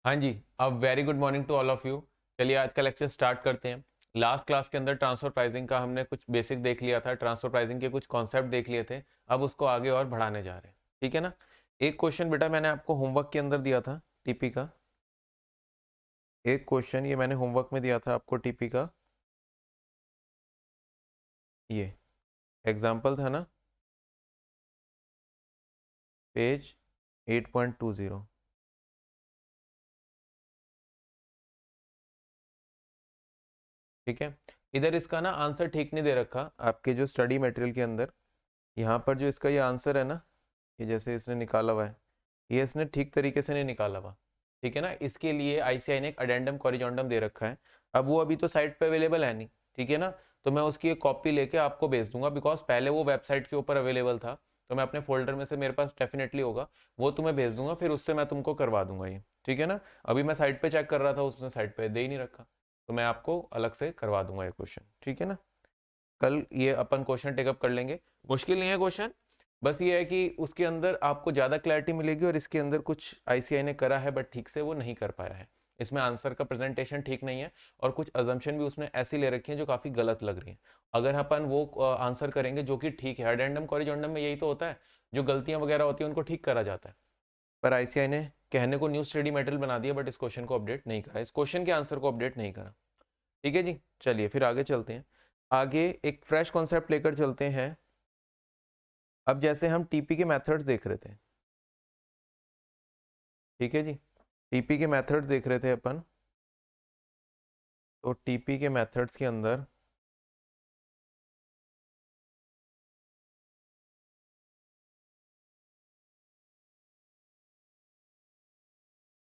हाँ जी। अब very good morning to all of you. चलिए आज का लेक्चर स्टार्ट करते हैं। लास्ट क्लास के अंदर ट्रांसफर प्राइसिंग का हमने कुछ बेसिक देख लिया था, ट्रांसफर प्राइसिंग के कुछ कॉन्सेप्ट देख लिए थे। अब उसको आगे और बढ़ाने जा रहे हैं, ठीक है ना। एक क्वेश्चन बेटा मैंने आपको होमवर्क के अंदर दिया था टीपी का। एक क्वेश्चन ये मैंने होमवर्क में दिया था आपको टीपी का। ये एग्जाम्पल था ना, पेज 8.20। ठीक है, इधर इसका ना आंसर ठीक नहीं दे रखा आपके जो स्टडी मटेरियल के अंदर। यहाँ पर जो इसका ये आंसर है ना, ये जैसे इसने निकाला हुआ है, ये इसने ठीक तरीके से नहीं निकाला हुआ। ठीक है ना, इसके लिए आईसीआई ने एक अडेंडम कॉरिजोंडम दे रखा है। अब वो अभी तो साइट पे अवेलेबल है नहीं, ठीक है ना। तो मैं उसकी एक कॉपी लेके आपको भेज दूंगा, बिकॉज पहले वो वेबसाइट के ऊपर अवेलेबल था। तो मैं अपने फोल्डर में से, मेरे पास डेफिनेटली होगा, वो तुम्हें भेज दूंगा, फिर उससे मैं तुमको करवा दूंगा ये। ठीक है ना। अभी मैं साइट पे चेक कर रहा था, उसने साइट पे दे ही नहीं रखा, तो मैं आपको अलग से करवा दूंगा ये क्वेश्चन। ठीक है ना, कल ये अपन क्वेश्चन टेकअप कर लेंगे। मुश्किल नहीं है क्वेश्चन, बस ये है कि उसके अंदर आपको ज़्यादा क्लैरिटी मिलेगी, और इसके अंदर कुछ आईसीआई ने करा है बट ठीक से वो नहीं कर पाया है। इसमें आंसर का प्रेजेंटेशन ठीक नहीं है, और कुछ अजम्पशन भी उसने ऐसी ले रखी है जो काफ़ी गलत लग रही है। अगर अपन वो आंसर करेंगे जो कि ठीक है, अडेंडम कॉरिजोंडम में यही तो होता है, जो गलतियां वगैरह होती है उनको ठीक करा जाता है। पर आईसीआई ने कहने को न्यू स्टडी मेटेरियल बना दिया, बट इस क्वेश्चन को अपडेट नहीं करा, इस क्वेश्चन के आंसर को अपडेट नहीं करा। ठीक है जी, चलिए फिर आगे चलते हैं। आगे एक फ्रेश कॉन्सेप्ट लेकर चलते हैं। अब जैसे हम टीपी के मेथड्स देख रहे थे, ठीक है जी, टीपी के मेथड्स देख रहे थे अपन। तो टीपी के मेथड्स के अंदर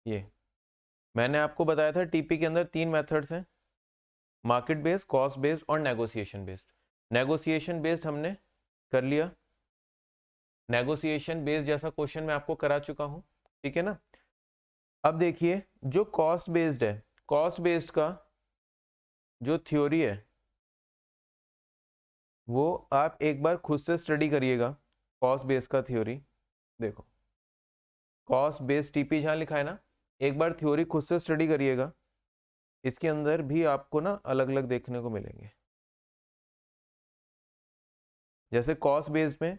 ये मैंने आपको बताया था, टीपी के अंदर तीन मेथड्स हैं, मार्केट बेस्ड, कॉस्ट बेस्ड और नेगोशिएशन बेस्ड। नेगोशिएशन बेस्ड हमने कर लिया, नेगोशिएशन बेस्ड जैसा क्वेश्चन मैं आपको करा चुका हूं। ठीक है ना। अब देखिए, जो कॉस्ट बेस्ड है, कॉस्ट बेस्ड का जो थ्योरी है वो आप एक बार खुद से स्टडी करिएगा। कॉस्ट बेस्ड का थ्योरी देखो, कॉस्ट बेस्ड टीपी जहां लिखा है ना, एक बार थ्योरी खुद से स्टडी करिएगा। इसके अंदर भी आपको ना अलग अलग देखने को मिलेंगे। जैसे कॉस्ट बेस्ड में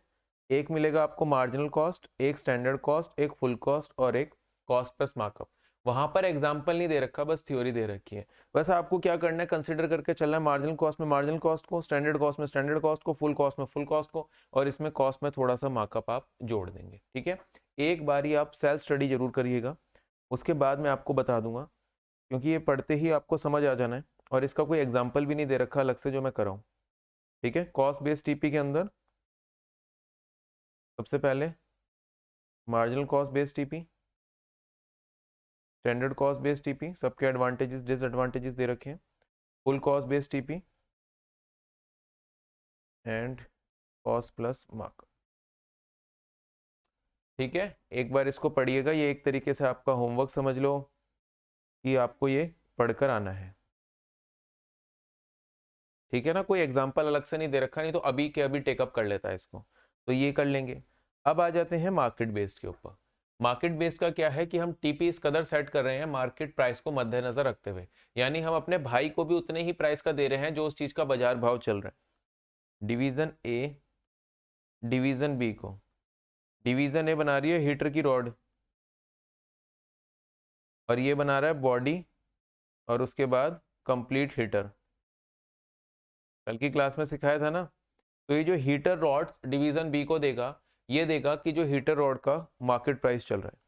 एक मिलेगा आपको मार्जिनल कॉस्ट, एक स्टैंडर्ड कॉस्ट, एक फुल कॉस्ट और एक कॉस्ट प्लस मार्कअप। वहां पर एग्जांपल नहीं दे रखा, बस थ्योरी दे रखी है। बस आपको क्या करना है, कंसिडर करके चलना है मार्जिनल कॉस्ट में मार्जिनल कॉस्ट को, स्टैंडर्ड कॉस्ट में स्टैंडर्ड कॉस्ट को, फुल कॉस्ट में फुल कॉस्ट को, और इसमें कॉस्ट में थोड़ा सा मार्कअप आप जोड़ देंगे। ठीक है, एक बार ही आप सेल्फ स्टडी जरूर करिएगा, उसके बाद मैं आपको बता दूंगा, क्योंकि ये पढ़ते ही आपको समझ आ जाना है। और इसका कोई एग्जाम्पल भी नहीं दे रखा अलग से जो मैं कराऊँ। ठीक है, कॉस्ट बेस्ड टीपी के अंदर सबसे पहले marginal cost based TP, standard cost based TP, सबके एडवांटेजेस डिसएडवांटेजेस दे रखे हैं, full cost based TP and cost plus mark. ठीक है, एक बार इसको पढ़िएगा, ये एक तरीके से आपका होमवर्क समझ लो कि आपको ये पढ़कर आना है। ठीक है ना, कोई एग्जाम्पल अलग से नहीं दे रखा, नहीं तो अभी के अभी टेकअप कर लेता है इसको। तो ये कर लेंगे। अब आ जाते हैं मार्केट बेस्ड के ऊपर। मार्केट बेस्ड का क्या है कि हम टीपी इस कदर सेट कर रहे हैं मार्केट प्राइस को मद्देनजर रखते हुए, यानी हम अपने भाई को भी उतने ही प्राइस का दे रहे हैं जो उस चीज का बाजार भाव चल रहा है। डिवीजन ए डिवीजन बी को, डिवीजन ए बना रही है हीटर की रॉड, और ये बना रहा है बॉडी, और उसके बाद कंप्लीट हीटर। कल की क्लास में सिखाया था ना। तो ये जो हीटर रॉड डिवीजन बी को देगा, ये देगा कि जो हीटर रॉड का मार्केट प्राइस चल रहा है,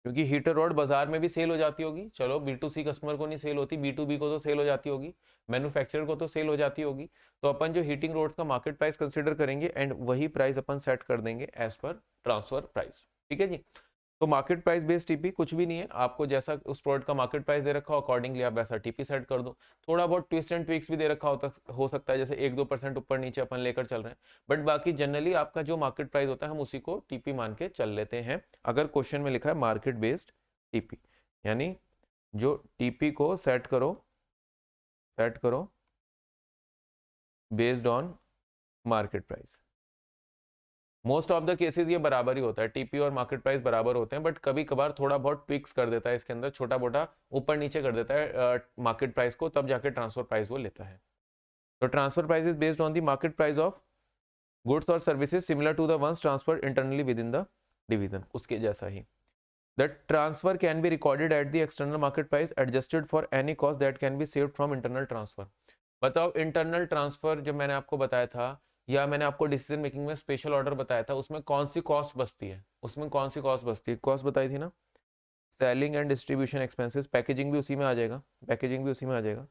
क्योंकि हीटर रॉड बाजार में भी सेल हो जाती होगी। चलो बी टू सी कस्टमर को नहीं सेल होती, बी टू बी को तो सेल हो जाती होगी, मैन्युफैक्चरर को तो सेल हो जाती होगी। तो अपन जो हीटिंग रोड्स का मार्केट प्राइस कंसिडर करेंगे, एंड वही प्राइस अपन सेट कर देंगे एज पर ट्रांसफर प्राइस। ठीक है जी। तो मार्केट प्राइस बेस्ड टीपी कुछ भी नहीं है, आपको जैसा उस प्रोडक्ट का मार्केट प्राइस दे रखा हो अकॉर्डिंगली आप वैसा टीपी सेट कर दो। थोड़ा बहुत ट्विस्ट एंड ट्विक्स भी दे रखा हो सकता है, जैसे 1-2% ऊपर नीचे अपन लेकर चल रहे हैं, बट बाकी जनरली आपका जो मार्केट प्राइस होता है हम उसी को टीपी मान के चल लेते हैं। अगर क्वेश्चन में लिखा है मार्केट बेस्ड टीपी, यानी जो टीपी को सेट करो based on market price. Most of the cases ये बराबर ही होता है, टीपी और मार्केट प्राइस बराबर होते हैं, बट कभी कभार थोड़ा बहुत ट्विक्स कर देता है इसके अंदर, छोटा मोटा ऊपर नीचे कर देता है मार्केट प्राइस को, तब जाके ट्रांसफर प्राइस वो लेता है। तो transfer price is based on the market price of goods और services similar to the ones transferred internally within the division, उसके जैसा ही। The transfer can be recorded at the external market price adjusted for any cost that can be saved from internal transfer. बताओ internal transfer जब मैंने आपको बताया था, या मैंने आपको डिसीजन मेकिंग में स्पेशल ऑर्डर बताया था, उसमें कौन सी कॉस्ट बचती है, उसमें कौन सी कॉस्ट बचती है, कॉस्ट बताई थी ना, selling and distribution expenses, packaging भी उसी में आ जाएगा, पैकेजिंग भी उसी में आ जाएगा।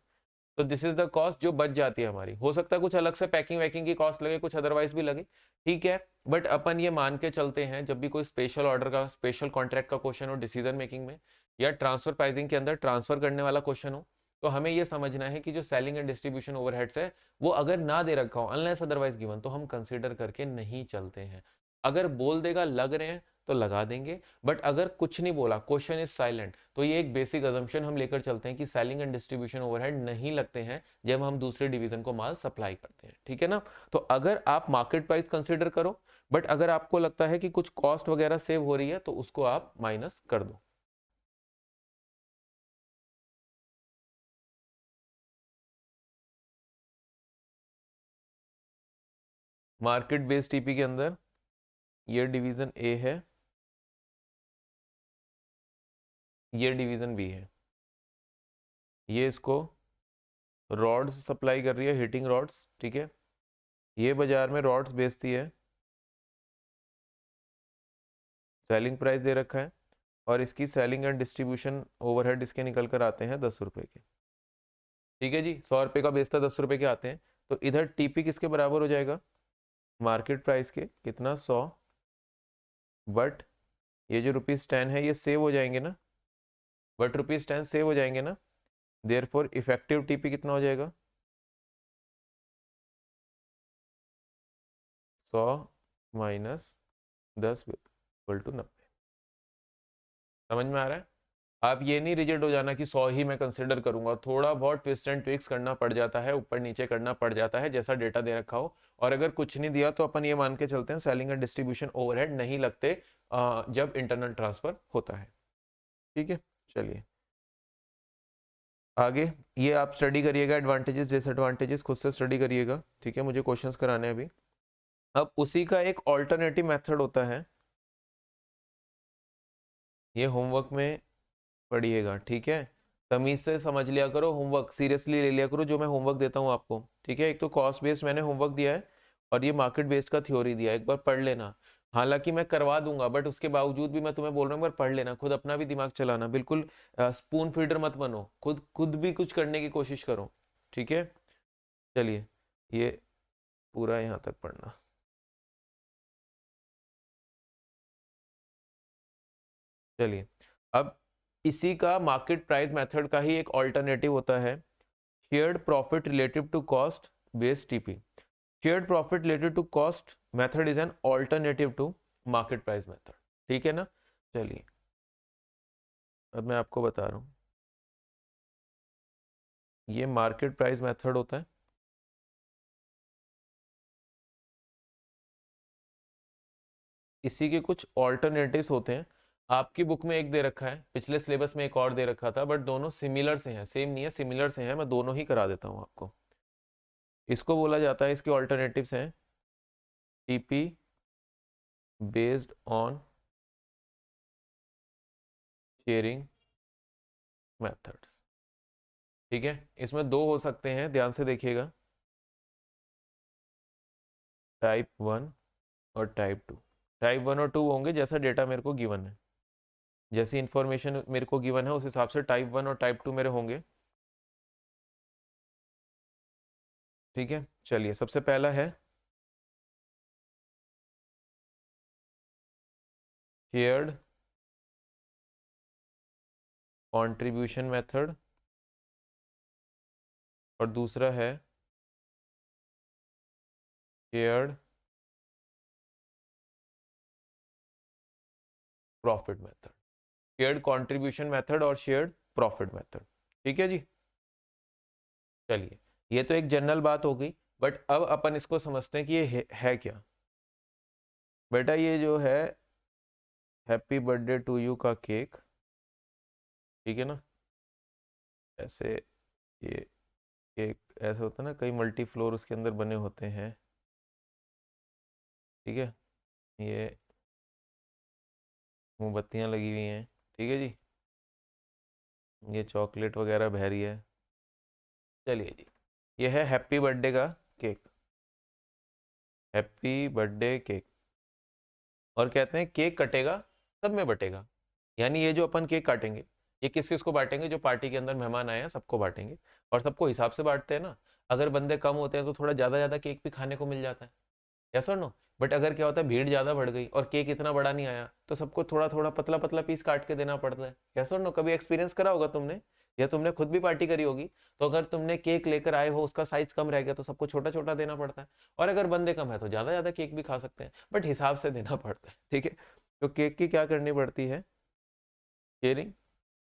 तो दिस इज द कॉस्ट जो बच जाती है हमारी। हो सकता है कुछ अलग से पैकिंग वैकिंग की कॉस्ट लगे, कुछ अदरवाइज भी लगे, ठीक है, बट अपन ये मान के चलते हैं जब भी कोई स्पेशल ऑर्डर का, स्पेशल कॉन्ट्रैक्ट का क्वेश्चन हो डिसीजन मेकिंग में, या ट्रांसफर प्राइसिंग के अंदर ट्रांसफर करने वाला क्वेश्चन हो, तो हमें ये समझना है कि जो सेलिंग एंड डिस्ट्रीब्यूशन ओवरहेड्स है वो अगर ना दे रखा हो, अनलेस अदरवाइज गिवन, तो हम कंसीडर करके नहीं चलते हैं। अगर बोल देगा लग रहे हैं तो लगा देंगे, बट अगर कुछ नहीं बोला, क्वेश्चन इज साइलेंट, तो ये एक बेसिक अजम्पशन हम लेकर चलते हैं कि सेलिंग एंड डिस्ट्रीब्यूशन ओवरहेड नहीं लगते हैं जब हम दूसरे डिवीजन को माल सप्लाई करते हैं, ठीक है ना। तो अगर आप मार्केट प्राइस कंसीडर करो, बट अगर आपको लगता है कि कुछ कॉस्ट वगैरह सेव हो रही है तो उसको आप माइनस कर दो। मार्केट बेस्ड टीपी के अंदर ये डिवीजन ए है, ये डिवीजन बी है, ये इसको रॉड्स सप्लाई कर रही है, हीटिंग रॉड्स, ठीक है, ये बाजार में रॉड्स बेचती है, सेलिंग प्राइस दे रखा है, और इसकी सेलिंग एंड डिस्ट्रीब्यूशन ओवरहेड इसके निकल कर आते हैं 10 रुपए के, ठीक है जी, 100 रुपए का बेचता 10 रुपए के आते हैं, तो इधर टीपी किसके बराबर हो जाएगा, मार्केट प्राइस के, कितना 100, बट ये जो ₹10 है ये सेव हो जाएंगे ना, बट ₹10 सेव हो जाएंगे ना, देयरफॉर इफेक्टिव टीपी कितना हो जाएगा, 100 माइनस 10 इक्वल टू 90। समझ में आ रहा है। आप ये नहीं रिजिड हो जाना कि 100 ही मैं कंसिडर करूंगा, थोड़ा बहुत ट्विस्ट एंड ट्विक्स करना पड़ जाता है, ऊपर नीचे करना पड़ जाता है जैसा डेटा दे रखा हो, और अगर कुछ नहीं दिया तो अपन ये मान के चलते हैं सेलिंग एंड डिस्ट्रीब्यूशन ओवरहेड नहीं लगते जब इंटरनल ट्रांसफर होता है, ठीक है। चलिए आगे, ये आप स्टडी करिएगा, एडवांटेजेस डिसएडवांटेजेस खुद से स्टडी करिएगा, ठीक है, मुझे क्वेश्चंस कराने हैं अभी। अब उसी का एक ऑल्टरनेटिव मेथड होता है, ये होमवर्क में पढ़िएगा, ठीक है, तमीज से समझ लिया करो, होमवर्क सीरियसली ले लिया करो जो मैं होमवर्क देता हूँ आपको, ठीक है। एक तो कॉस्ट बेस्ड मैंने होमवर्क दिया है, और ये मार्केट बेस्ड का थ्योरी दिया है, एक बार पढ़ लेना। हालांकि मैं करवा दूंगा, बट उसके बावजूद भी मैं तुम्हें बोल रहा हूँ, एक बार पढ़ लेना, खुद अपना भी दिमाग चलाना, बिल्कुल स्पून फीडर मत बनो, खुद खुद भी कुछ करने की कोशिश करो, ठीक है। चलिए ये पूरा यहाँ तक पढ़ना। चलिए अब इसी का मार्केट प्राइस मेथड का ही एक ऑल्टरनेटिव होता है, shared profit relative to cost based TP. Shared profit related to cost method is an alternative to market price method, ठीक है ना। चलिए अब मैं आपको बता रहा हूं, ये मार्केट प्राइस मेथड होता है, इसी के कुछ ऑल्टरनेटिव्स होते हैं। आपकी बुक में एक दे रखा है, पिछले सिलेबस में एक और दे रखा था, बट दोनों सिमिलर से हैं, सेम नहीं है, सिमिलर से हैं, मैं दोनों ही करा देता हूं आपको। इसको बोला जाता है, इसके ऑल्टरनेटिव्स हैं TP based on sharing methods, ठीक है। इसमें दो हो सकते हैं, ध्यान से देखिएगा, टाइप 1 और टाइप 2। टाइप 1 और 2 होंगे जैसा डेटा मेरे को गिवन है, जैसी इंफॉर्मेशन मेरे को गिवन है उस हिसाब से टाइप 1 और टाइप 2 मेरे होंगे, ठीक है। चलिए सबसे पहला है शेयर्ड कंट्रीब्यूशन मेथड, और दूसरा है shared profit method. Shared contribution method और शेयर्ड प्रॉफिट मेथड, ठीक है जी। चलिए ये तो एक जनरल बात हो गई, बट अब अपन इसको समझते हैं कि ये है क्या। बेटा ये जो है हैप्पी बर्थडे टू यू का केक, ठीक है ना, ऐसे ये केक ऐसे होता है ना, कई मल्टी फ्लोर उसके अंदर बने होते हैं, ठीक है, ये मोमबत्तियाँ लगी हुई हैं, ठीक है जी, ये चॉकलेट वगैरह बह रही है। चलिए जी, ये है हैप्पी बर्थडे का केक, हैप्पी बर्थडे केक, और कहते हैं केक कटेगा सब में बटेगा, यानी ये जो अपन केक काटेंगे ये किस किस को बांटेंगे, जो पार्टी के अंदर मेहमान आए हैं सबको बांटेंगे, और सबको हिसाब से बांटते हैं ना, अगर बंदे कम होते हैं तो थोड़ा ज़्यादा ज़्यादा केक भी खाने को मिल जाता है, यस और नो। बट अगर क्या होता है भीड़ ज़्यादा बढ़ गई और केक इतना बड़ा नहीं आया तो सबको थोड़ा थोड़ा पतला पतला पीस काट के देना पड़ता है, यस और नो। कभी एक्सपीरियंस करा होगा तुमने, या तुमने खुद भी पार्टी करी होगी, तो अगर तुमने केक लेकर आए हो उसका साइज कम रह गया तो सबको छोटा छोटा देना पड़ता है, और अगर बंदे कम है तो ज़्यादा ज़्यादा केक भी खा सकते हैं, बट हिसाब से देना पड़ता है, ठीक है। तो केक की क्या करनी पड़ती है, शेयरिंग,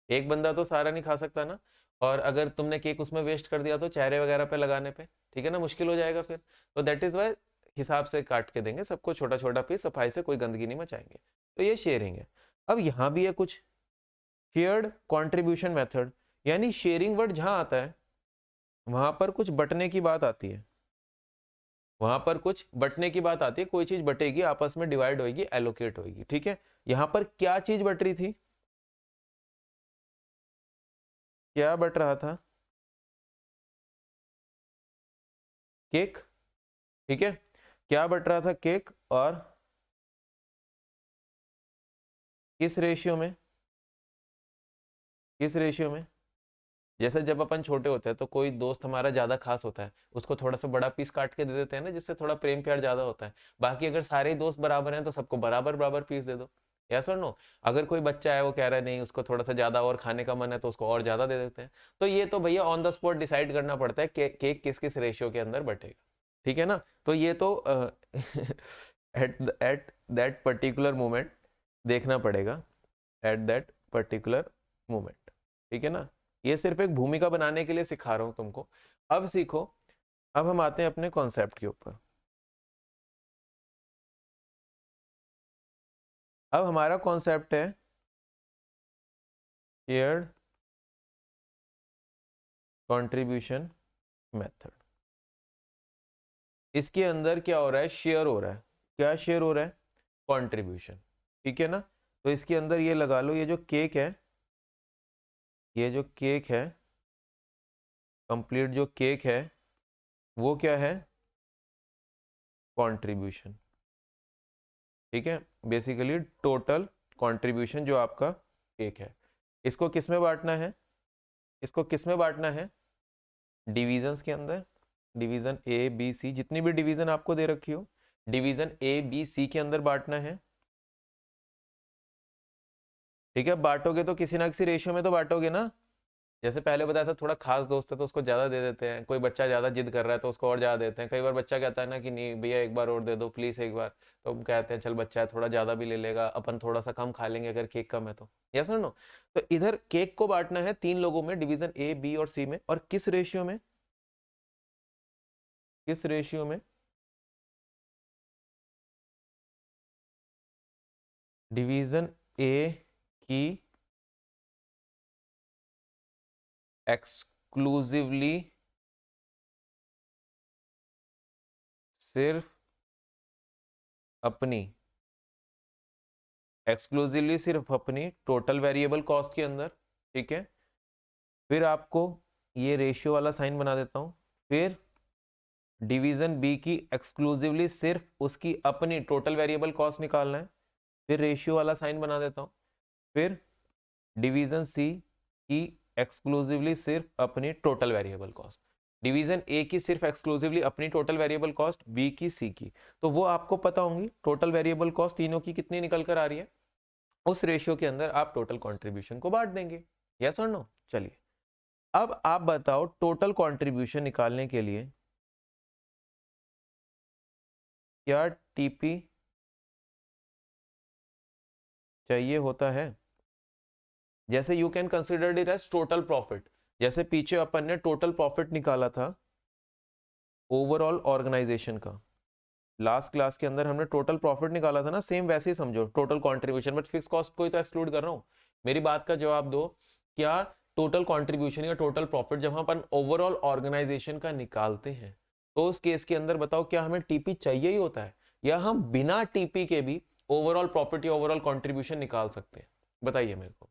एक बंदा तो सारा नहीं खा सकता ना, और अगर तुमने केक उसमें वेस्ट कर दिया तो चेहरे वगैरह पे लगाने पे, ठीक है ना, मुश्किल हो जाएगा फिर, तो दैट इज वाई हिसाब से काट के देंगे सबको छोटा छोटा पीस, सफाई से कोई गंदगी नहीं मचाएंगे, तो ये शेयरिंग है। अब यहाँ भी है कुछ शेयर्ड कंट्रीब्यूशन मेथड, यानी शेयरिंग वर्ड जहाँ आता है वहां पर कुछ बटने की बात आती है, वहां पर कुछ बटने की बात आती है, कोई चीज बटेगी आपस में डिवाइड होगी एलोकेट होगी, ठीक है। यहाँ पर क्या चीज बट रही थी, क्या बट रहा था, केक, ठीक है, क्या बट रहा था, केक, और किस रेशियो में, किस रेशियो में, जैसे जब अपन छोटे होते हैं तो कोई दोस्त हमारा ज्यादा खास होता है उसको थोड़ा सा बड़ा पीस काट के दे देते हैं ना, जिससे थोड़ा प्रेम प्यार ज्यादा होता है, बाकी अगर सारे ही दोस्त बराबर हैं तो सबको बराबर बराबर पीस दे दो, यस और नो। अगर कोई बच्चा है वो कह रहा है नहीं उसको थोड़ा सा ज्यादा और खाने का मन है तो उसको और ज्यादा दे देते हैं, तो ये तो भैया ऑन द स्पॉट डिसाइड करना पड़ता है केक किस किस रेशियो के अंदर बटेगा, ठीक है ना। तो ये तो एट दैट पर्टिकुलर मोमेंट देखना पड़ेगा, एट दैट पर्टिकुलर मोमेंट, ठीक है ना। ये सिर्फ एक भूमिका बनाने के लिए सिखा रहा हूं तुमको, अब सीखो। अब हम आते हैं अपने कॉन्सेप्ट के ऊपर। अब हमारा कॉन्सेप्ट है शेयर्ड कंट्रीब्यूशन मेथड। इसके अंदर क्या हो रहा है, शेयर हो रहा है, क्या शेयर हो रहा है, कंट्रीब्यूशन, ठीक है ना। तो इसके अंदर ये लगा लो, ये जो केक है, ये जो केक है, कंप्लीट जो केक है वो क्या है, कंट्रीब्यूशन, ठीक है, बेसिकली टोटल कंट्रीब्यूशन जो आपका केक है। इसको किस में बांटना है, इसको किस में बांटना है, डिविजन्स के अंदर, डिवीजन ए बी सी, जितनी भी डिवीजन आपको दे रखी हो डिवीजन ए बी सी के अंदर बांटना है, ठीक है। बांटोगे तो किसी ना किसी रेशियो में तो बांटोगे ना, जैसे पहले बताया था थोड़ा खास दोस्त है तो उसको ज्यादा दे देते हैं, कोई बच्चा ज्यादा जिद कर रहा है तो उसको और ज्यादा देते हैं, कई बार बच्चा कहता है ना कि नहीं भैया एक बार और दे दो प्लीज एक बार, तो हम कहते हैं चल बच्चा है थोड़ा ज्यादा भी ले लेगा, अपन थोड़ा सा कम खा लेंगे अगर केक कम है तो, यस और नो। तो इधर केक को बांटना है 3 लोगों में, डिवीजन ए बी और सी में, और किस रेशियो में, किस रेशियो में, डिवीजन ए की एक्सक्लूसिवली सिर्फ अपनी, एक्सक्लूसिवली सिर्फ अपनी टोटल वेरिएबल कॉस्ट के अंदर, ठीक है। फिर आपको ये रेशियो वाला साइन बना देता हूं, फिर डिवीजन बी की एक्सक्लूसिवली सिर्फ उसकी अपनी टोटल वेरिएबल कॉस्ट निकालना है, फिर रेशियो वाला साइन बना देता हूं, फिर डिवीजन सी की एक्सक्लूसिवली सिर्फ अपनी total variable cost, division A की सिर्फ एक्सक्लूसिवली अपनी टोटल वेरिएबल कॉस्ट, बी की सी की, तो वो आपको पता होंगी टोटल वेरिएबल कॉस्ट तीनों की कितनी निकल कर आ रही है, उस रेशियो के अंदर आप टोटल कंट्रीब्यूशन को बांट देंगे, यस और नो। चलिए अब आप बताओ टोटल कंट्रीब्यूशन निकालने के लिए क्या टीपी चाहिए होता है, जैसे you can consider it as total profit, जैसे पीछे अपन ने टोटल प्रॉफिट निकाला था ओवरऑल ऑर्गेनाइजेशन का, लास्ट क्लास के अंदर हमने टोटल प्रॉफिट निकाला था ना, सेम वैसे ही समझो, total contribution, but fix cost को ही तो एक्सक्लूड कर रहा हूँ। मेरी बात का जवाब दो, क्या टोटल कंट्रीब्यूशन या टोटल प्रॉफिट जब हम अपन ओवरऑल ऑर्गेनाइजेशन का निकालते हैं तो उस केस के अंदर बताओ क्या हमें टीपी चाहिए ही होता है, या हम बिना टीपी के भी ओवरऑल प्रॉफिट या ओवरऑल कंट्रीब्यूशन निकाल सकते हैं? बताइए मेरे को।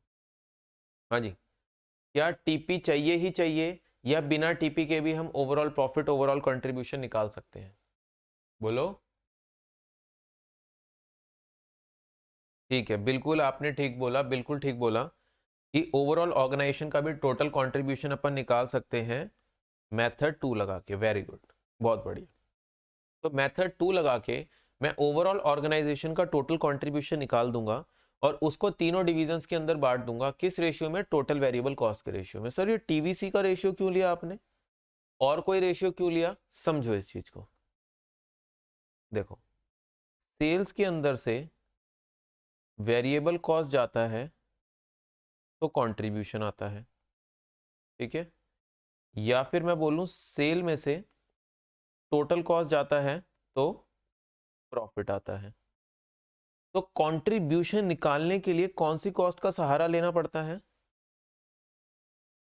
हाँ जी, क्या टीपी चाहिए ही चाहिए, या बिना टीपी के भी हम ओवरऑल प्रॉफिट ओवरऑल कंट्रीब्यूशन निकाल सकते हैं? बोलो। ठीक है, बिल्कुल आपने ठीक बोला, बिल्कुल ठीक बोला कि ओवरऑल ऑर्गेनाइजेशन का भी टोटल कंट्रीब्यूशन अपन निकाल सकते हैं मेथड 2 लगा के। वेरी गुड, बहुत बढ़िया। तो मेथड 2 लगा के मैं ओवरऑल ऑर्गेनाइजेशन का टोटल कंट्रीब्यूशन निकाल दूंगा और उसको तीनों डिविजन्स के अंदर बांट दूंगा। किस रेशियो में? टोटल वेरिएबल कॉस्ट के रेशियो में। सर ये टीवीसी का रेशियो क्यों लिया आपने, और कोई रेशियो क्यों लिया? समझो इस चीज को। देखो, सेल्स के अंदर से वेरिएबल कॉस्ट जाता है तो कंट्रीब्यूशन आता है, ठीक है, या फिर मैं बोलूं सेल में से टोटल कॉस्ट जाता है तो प्रॉफिट आता है। तो कंट्रीब्यूशन निकालने के लिए कौन सी कॉस्ट का सहारा लेना पड़ता है?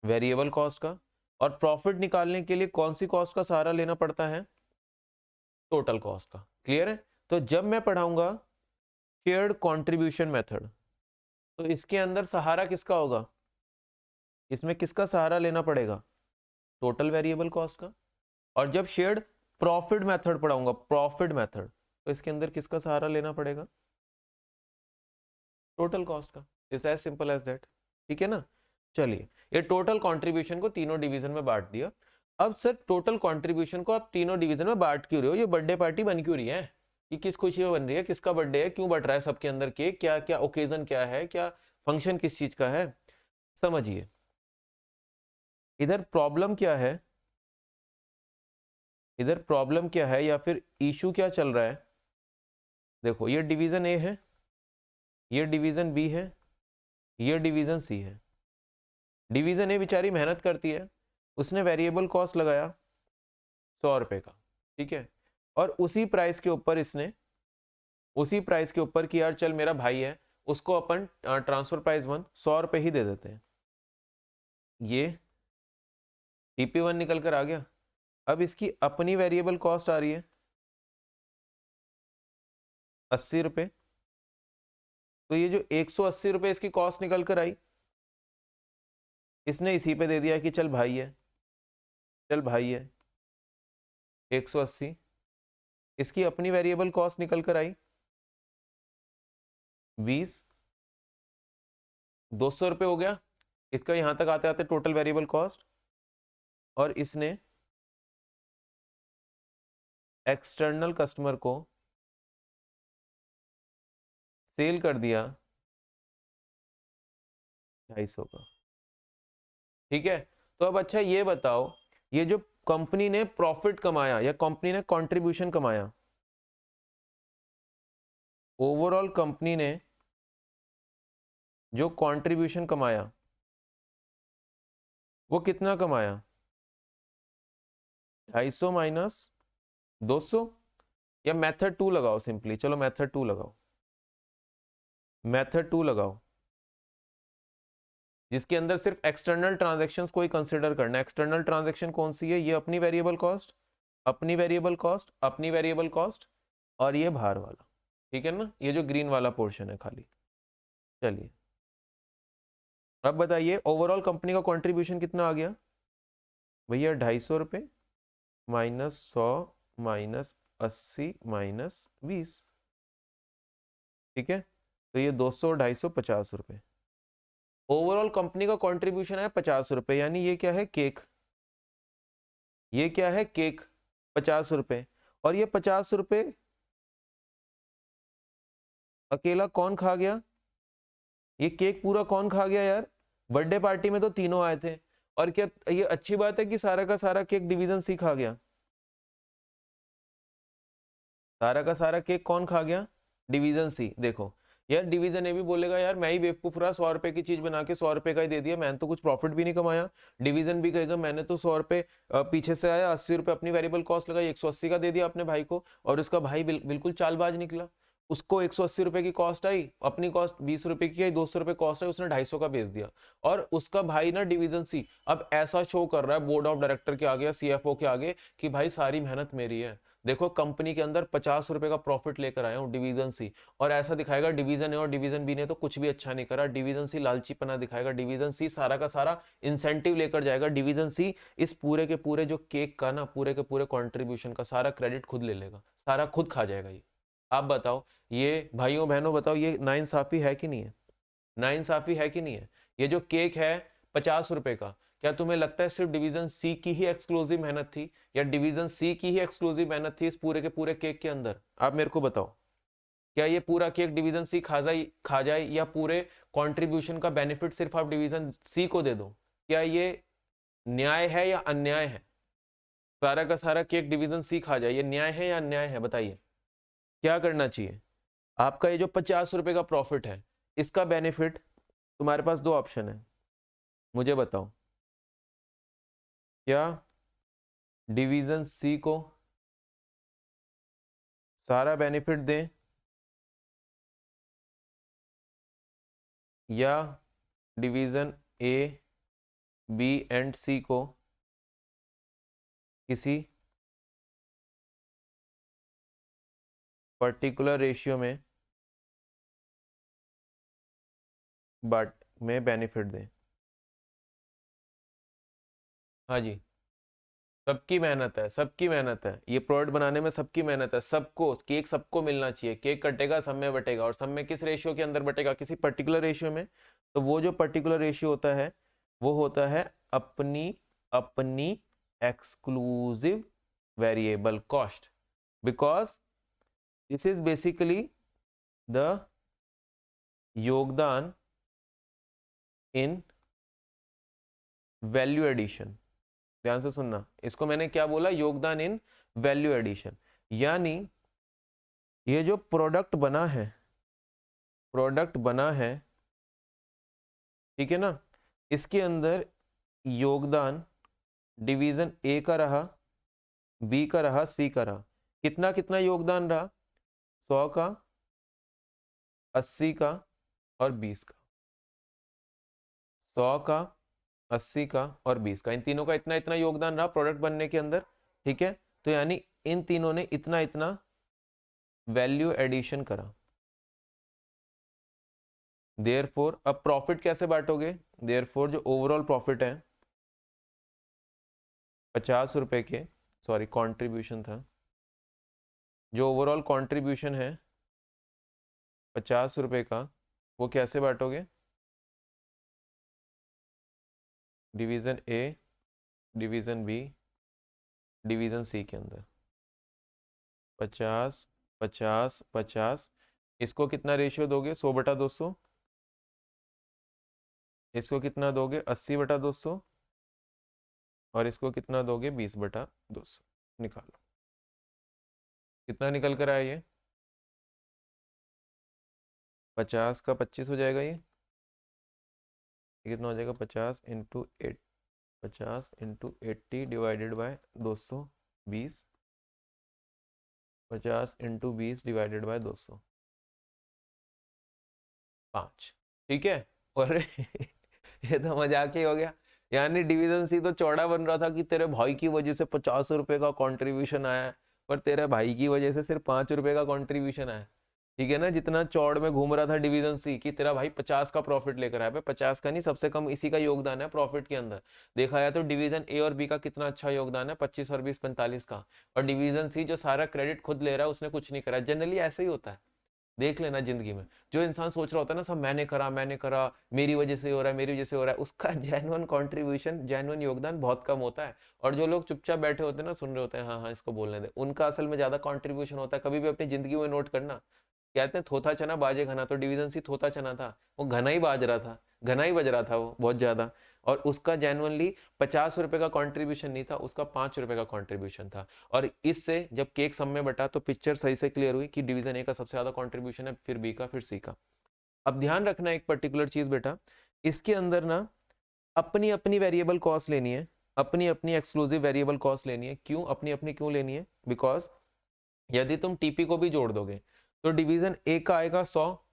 वेरिएबल कॉस्ट का। और प्रॉफिट निकालने के लिए कौन सी कॉस्ट का सहारा लेना पड़ता है? टोटल कॉस्ट का। क्लियर है? तो जब मैं पढ़ाऊंगा शेयर्ड कंट्रीब्यूशन मेथड तो इसके अंदर सहारा किसका होगा? इसमें किसका सहारा लेना पड़ेगा? टोटल वेरिएबल कॉस्ट का। और जब शेयर्ड प्रॉफिट मेथड पढ़ाऊंगा, प्रॉफिट मेथड, तो इसके अंदर किसका सहारा लेना पड़ेगा? टोटल कॉस्ट का। It's as simple as that. ठीक है ना? चलिए, ये टोटल कंट्रीब्यूशन को तीनों डिवीजन में बांट दिया। अब सर टोटल कंट्रीब्यूशन को आप तीनों डिवीजन में बांट क्यों रहे हो? ये बर्थडे पार्टी बन क्यों रही है? ये किस खुशी में बन रही है? किसका बर्थडे है? क्यों बट रहा है सबके अंदर केक? क्या क्या ओकेजन क्या है? क्या फंक्शन किस चीज का है? समझिए, इधर प्रॉब्लम क्या है, इधर प्रॉब्लम क्या है या फिर इशू क्या चल रहा है? देखो, ये डिवीजन ए है, ये डिवीजन बी है, ये डिवीजन सी है। डिवीजन ए बेचारी मेहनत करती है, उसने वेरिएबल कॉस्ट लगाया 100 रुपए का, ठीक है, और उसी प्राइस के ऊपर इसने, उसी प्राइस के ऊपर कि यार चल मेरा भाई है, उसको अपन ट्रांसफर प्राइस 100 रुपए ही दे देते हैं। ये टीपी1 निकल कर आ गया। अब इसकी अपनी वेरिएबल कॉस्ट आ रही है 80 रुपए। तो ये जो 180 रुपए इसकी कॉस्ट निकल कर आई, इसने इसी पे दे दिया कि चल भाई है, चल भाई है 180। इसकी अपनी वेरिएबल कॉस्ट निकल कर आई 20, 200 रुपए हो गया इसका यहां तक आते आते टोटल वेरिएबल कॉस्ट। और इसने एक्सटर्नल कस्टमर को सेल कर दिया 250 का। ठीक है, तो अब अच्छा ये बताओ, ये जो कंपनी ने प्रॉफिट कमाया या कंपनी ने कंट्रीब्यूशन कमाया, ओवरऑल कंपनी ने जो कंट्रीब्यूशन कमाया वो कितना कमाया? 250 माइनस 200, या मेथड 2 लगाओ सिंपली। चलो मेथड 2 लगाओ, मेथड 2 लगाओ, जिसके अंदर सिर्फ एक्सटर्नल ट्रांजैक्शंस को ही कंसीडर करना है। एक्सटर्नल ट्रांजैक्शन कौन सी है? ये अपनी वेरिएबल कॉस्ट, अपनी वेरिएबल कॉस्ट, अपनी वेरिएबल कॉस्ट, और ये बाहर वाला। ठीक है ना? ये जो ग्रीन वाला पोर्शन है खाली। चलिए, अब बताइए ओवरऑल कंपनी का कंट्रीब्यूशन कितना आ गया भैया? 250 रुपये माइनस 100 माइनस 80 माइनस 20। ठीक है, तो ये 200 250 50 रुपये। ओवरऑल कंपनी का कंट्रीब्यूशन है 50 रुपये, यानी ये क्या है? केक। ये क्या है? केक, 50 रुपये। और ये 50 रुपये अकेला कौन खा गया? ये केक पूरा कौन खा गया यार? बर्थडे पार्टी में तो तीनों आए थे। और क्या ये अच्छी बात है कि सारा का सारा केक डिवीजन सी खा गया? सारा का सारा केक कौन खा गया? डिवीजन सी। देखो यार डिवीजन ए भी बोलेगा यार मैं ही बेवकूफ रहा, 100 रुपए की चीज बना के 100 रुपए का ही दे दिया, मैंने तो कुछ प्रॉफिट भी नहीं कमाया। डिवीजन भी कहेगा मैंने तो 100 रुपए पीछे से आया, 80 रुपए अपनी वेरिएबल कॉस्ट लगाई, 180 का दे दिया अपने भाई को, और उसका भाई बिल्कुल चालबाज निकला। उसको 180 रुपए की कॉस्ट आई, अपनी कॉस्ट 20 रुपए की आई, 200 रुपए कॉस्ट आई, उसने 250 का बेच दिया। और उसका भाई ना डिवीजन सी अब ऐसा शो कर रहा है बोर्ड ऑफ डायरेक्टर के आगे या सीएफओ के आगे कि भाई सारी मेहनत मेरी है, देखो कंपनी के अंदर 50 रुपए का प्रॉफिट लेकर आया हूँ डिवीजन सी। और ऐसा दिखाएगा डिवीजन ए और डिवीजन बी ने तो कुछ भी अच्छा नहीं करा, डिवीजन सी लालचीपना दिखाएगा, डिवीजन सी सारा का सारा इंसेंटिव लेकर जाएगा, डिवीजन सी इस पूरे के पूरे जो केक का ना पूरे के पूरे कंट्रीब्यूशन का सारा क्रेडिट खुद ले लेगा, सारा खुद खा जाएगा ये। आप बताओ ये भाइयों बहनों बताओ ये नाइंसाफी है कि नहीं है? नाइंसाफी है कि नहीं है? ये जो केक है 50 रुपए का, क्या तुम्हें लगता है सिर्फ डिवीजन सी की ही एक्सक्लूसिव मेहनत थी, या डिवीजन सी की ही एक्सक्लूसिव मेहनत थी इस पूरे के पूरे केक के अंदर? आप मेरे को बताओ, क्या ये पूरा केक डिवीजन सी खा जाए या पूरे कंट्रीब्यूशन का बेनिफिट सिर्फ आप डिवीजन सी को दे दो? क्या ये न्याय है या अन्याय है? सारा का सारा केक डिवीजन सी खा जाए, ये न्याय है या अन्याय है? बताइए क्या करना चाहिए? आपका ये जो 50 रुपए का प्रॉफिट है इसका बेनिफिट, तुम्हारे पास दो ऑप्शन है, मुझे बताओ, क्या डिवीजन सी को सारा बेनिफिट दें या डिवीजन ए बी एंड सी को किसी पर्टिकुलर रेशियो में बेनिफिट दें? हाँ जी, सबकी मेहनत है, सबकी मेहनत है, ये प्रोडक्ट बनाने में सबकी मेहनत है, सबको केक सबको मिलना चाहिए, केक कटेगा सब में बटेगा, और सब में किस रेशियो के अंदर बटेगा? किसी पर्टिकुलर रेशियो में। तो वो जो पर्टिकुलर रेशियो होता है वो होता है अपनी अपनी exclusive variable cost, because this is basically the योगदान इन वैल्यू एडिशन। ध्यान से सुनना, इसको मैंने क्या बोला? योगदान इन वैल्यू एडिशन। यानी ये जो प्रोडक्ट बना है, ठीक है ना, इसके अंदर योगदान डिवीजन ए का रहा, बी का रहा, सी का रहा। कितना कितना योगदान रहा? 100 का, 80 का और 20 का। 100 का, 80 का और 20 का, इन तीनों का इतना इतना योगदान रहा प्रोडक्ट बनने के अंदर, ठीक है। तो यानी इन तीनों ने इतना इतना वैल्यू एडिशन करा। देयरफॉर अब प्रॉफिट कैसे बांटोगे? देयरफॉर जो ओवरऑल प्रॉफिट है 50 रुपए के, सॉरी कंट्रीब्यूशन था, जो ओवरऑल कंट्रीब्यूशन है 50 रुपए का, वो कैसे बांटोगे? Division A, division B, division C के अंदर 50 50 50। इसको कितना रेशियो दोगे? 100/200। इसको कितना दोगे? 80/200। और इसको कितना दोगे? 20/200। निकालो कितना निकल कर आया ये? 50 का 25 हो जाएगा ये कितना हो जाएगा? 50 into 8, 50 into 80 divided by 220, 50 into 20 divided by 200, 5। ठीक है। और ये तो मजाक ही हो गया। यानी डिवीजन सी तो चौड़ा बन रहा था कि तेरे भाई की वजह से 50 रुपए का कंट्रीब्यूशन आया है, पर तेरे भाई की वजह से सिर्फ 5 रुपए का कंट्रीब्यूशन आया। ठीक है ना, जितना चौड़ में घूम रहा था डिवीजन सी कि तेरा भाई 50 का प्रॉफिट लेकर आया, 50 का नहीं, सबसे कम इसी का योगदान है प्रॉफिट के अंदर। देखा जाए तो डिवीजन ए और बी का कितना अच्छा योगदान है, 25 और 20 45 का। और डिवीजन सी जो सारा क्रेडिट खुद ले रहा है, उसने कुछ नहीं करा। जनरली ऐसे ही होता है, देख लेना जिंदगी में, जो इंसान सोच रहा होता है ना सब मैंने करा, मेरी वजह से हो रहा है, मेरी वजह से हो रहा है, उसका जेन्युइन कंट्रीब्यूशन, जेन्युइन योगदान बहुत कम होता है। और जो लोग चुपचाप बैठे होते हैं ना, सुन रहे होते हैं, हाँ हाँ इसको बोलने दे, उनका असल में ज्यादा कंट्रीब्यूशन होता है। कभी भी अपनी जिंदगी में नोट करना, कहते हैं थोथा चना बाजे घना, तो डिवीजन सी थोथा चना था, वो घना ही बाज रहा था, घना ही बज रहा था वो बहुत ज्यादा। और उसका जेन्युइनली 50 रुपए का कंट्रीब्यूशन नहीं था, उसका 5 रुपए का कंट्रीब्यूशन था। और इससे जब केक सब में बटा तो पिक्चर सही से क्लियर हुई कि डिवीजन ए का सबसे ज्यादा कंट्रीब्यूशन है, फिर बी का, फिर सी का। अब ध्यान रखना एक पर्टिकुलर चीज बेटा, इसके अंदर ना अपनी अपनी वेरिएबल कॉस्ट लेनी है, अपनी अपनी एक्सक्लूसिव वेरिएबल कॉस्ट लेनी है। क्यों अपनी अपनी क्यों लेनी है? बिकॉज यदि तुम टीपी को भी जोड़ दोगे तो डिवीजन ए का आएगा 100,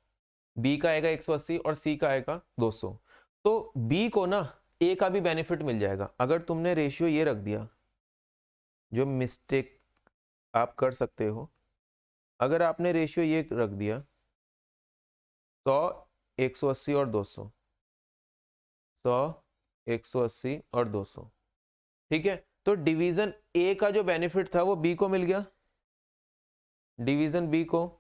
बी का आएगा 180 और सी का आएगा 200। तो बी को ना ए का भी बेनिफिट मिल जाएगा। अगर तुमने रेशियो ये रख दिया, जो मिस्टेक आप कर सकते हो, अगर आपने रेशियो ये रख दिया 100, 180 और 200, 100, 180 और 200, ठीक है, तो डिवीजन ए का जो बेनिफिट था वो बी को मिल गया, डिवीजन बी को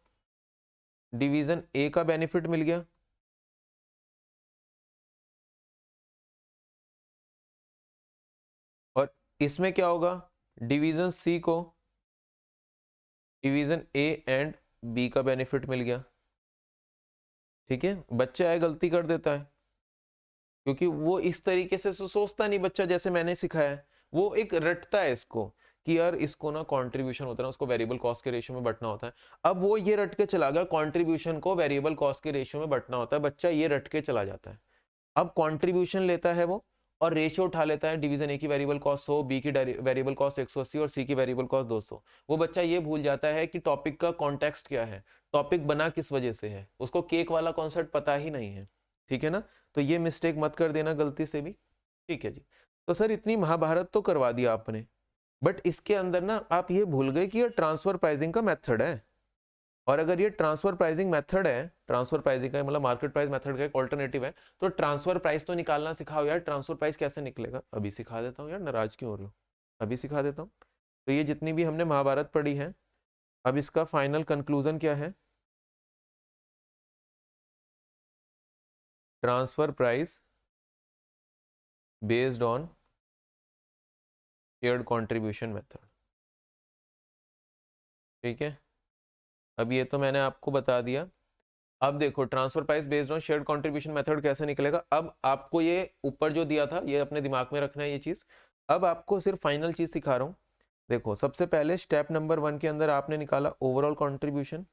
डिवीजन ए का बेनिफिट मिल गया, और इसमें क्या होगा, डिवीजन सी को डिवीजन ए एंड बी का बेनिफिट मिल गया। ठीक है, बच्चा है गलती कर देता है क्योंकि वो इस तरीके से सोचता नहीं बच्चा, जैसे मैंने सिखाया है वो एक रटता है इसको कि यार इसको ना कंट्रीब्यूशन होता है ना, उसको वेरिएबल कॉस्ट के रेशियो में बंटना होता है। अब वो ये रट के चला गया कंट्रीब्यूशन को वेरिएबल कॉस्ट के रेशियो में बंटना होता है, बच्चा ये रट के चला जाता है। अब कंट्रीब्यूशन लेता है वो और रेशियो उठा लेता है, डिवीजन ए की वेरिएबल कॉस्ट 100, बी की वेरिएबल कॉस्ट 180 और सी की वेरिएबल कॉस्ट 200। वो बच्चा ये भूल जाता है कि टॉपिक का कॉन्टेक्स्ट क्या है, टॉपिक बना किस वजह से है, उसको केक वाला कॉन्सेप्ट पता ही नहीं है। ठीक है ना, तो ये मिस्टेक मत कर देना गलती से भी। ठीक है जी, तो सर इतनी महाभारत तो करवा दिया आपने, बट इसके अंदर ना आप ये भूल गए कि ये ट्रांसफर प्राइसिंग का मेथड है। और अगर ये ट्रांसफर प्राइसिंग मेथड है, ट्रांसफर प्राइसिंग का मतलब मार्केट प्राइस मेथड का एक ऑल्टरनेटिव है, तो ट्रांसफर प्राइस तो निकालना सिखाओ यार। ट्रांसफर प्राइस कैसे निकलेगा? अभी सिखा देता हूँ यार, नाराज क्यों हो रहे हो, अभी सिखा देता हूँ। तो ये जितनी भी हमने महाभारत पढ़ी है, अब इसका फाइनल कंक्लूजन क्या है? Transfer price based on shared contribution method. ठीक है, अब ये तो मैंने आपको बता दिया। अब देखो transfer price based on shared contribution method कैसे निकलेगा। अब आपको ये ऊपर जो दिया था ये अपने दिमाग में रखना है ये चीज। अब आपको सिर्फ फाइनल चीज सिखा रहा हूँ। देखो सबसे पहले स्टेप नंबर 1 के अंदर आपने निकाला ओवरऑल कंट्रीब्यूशन,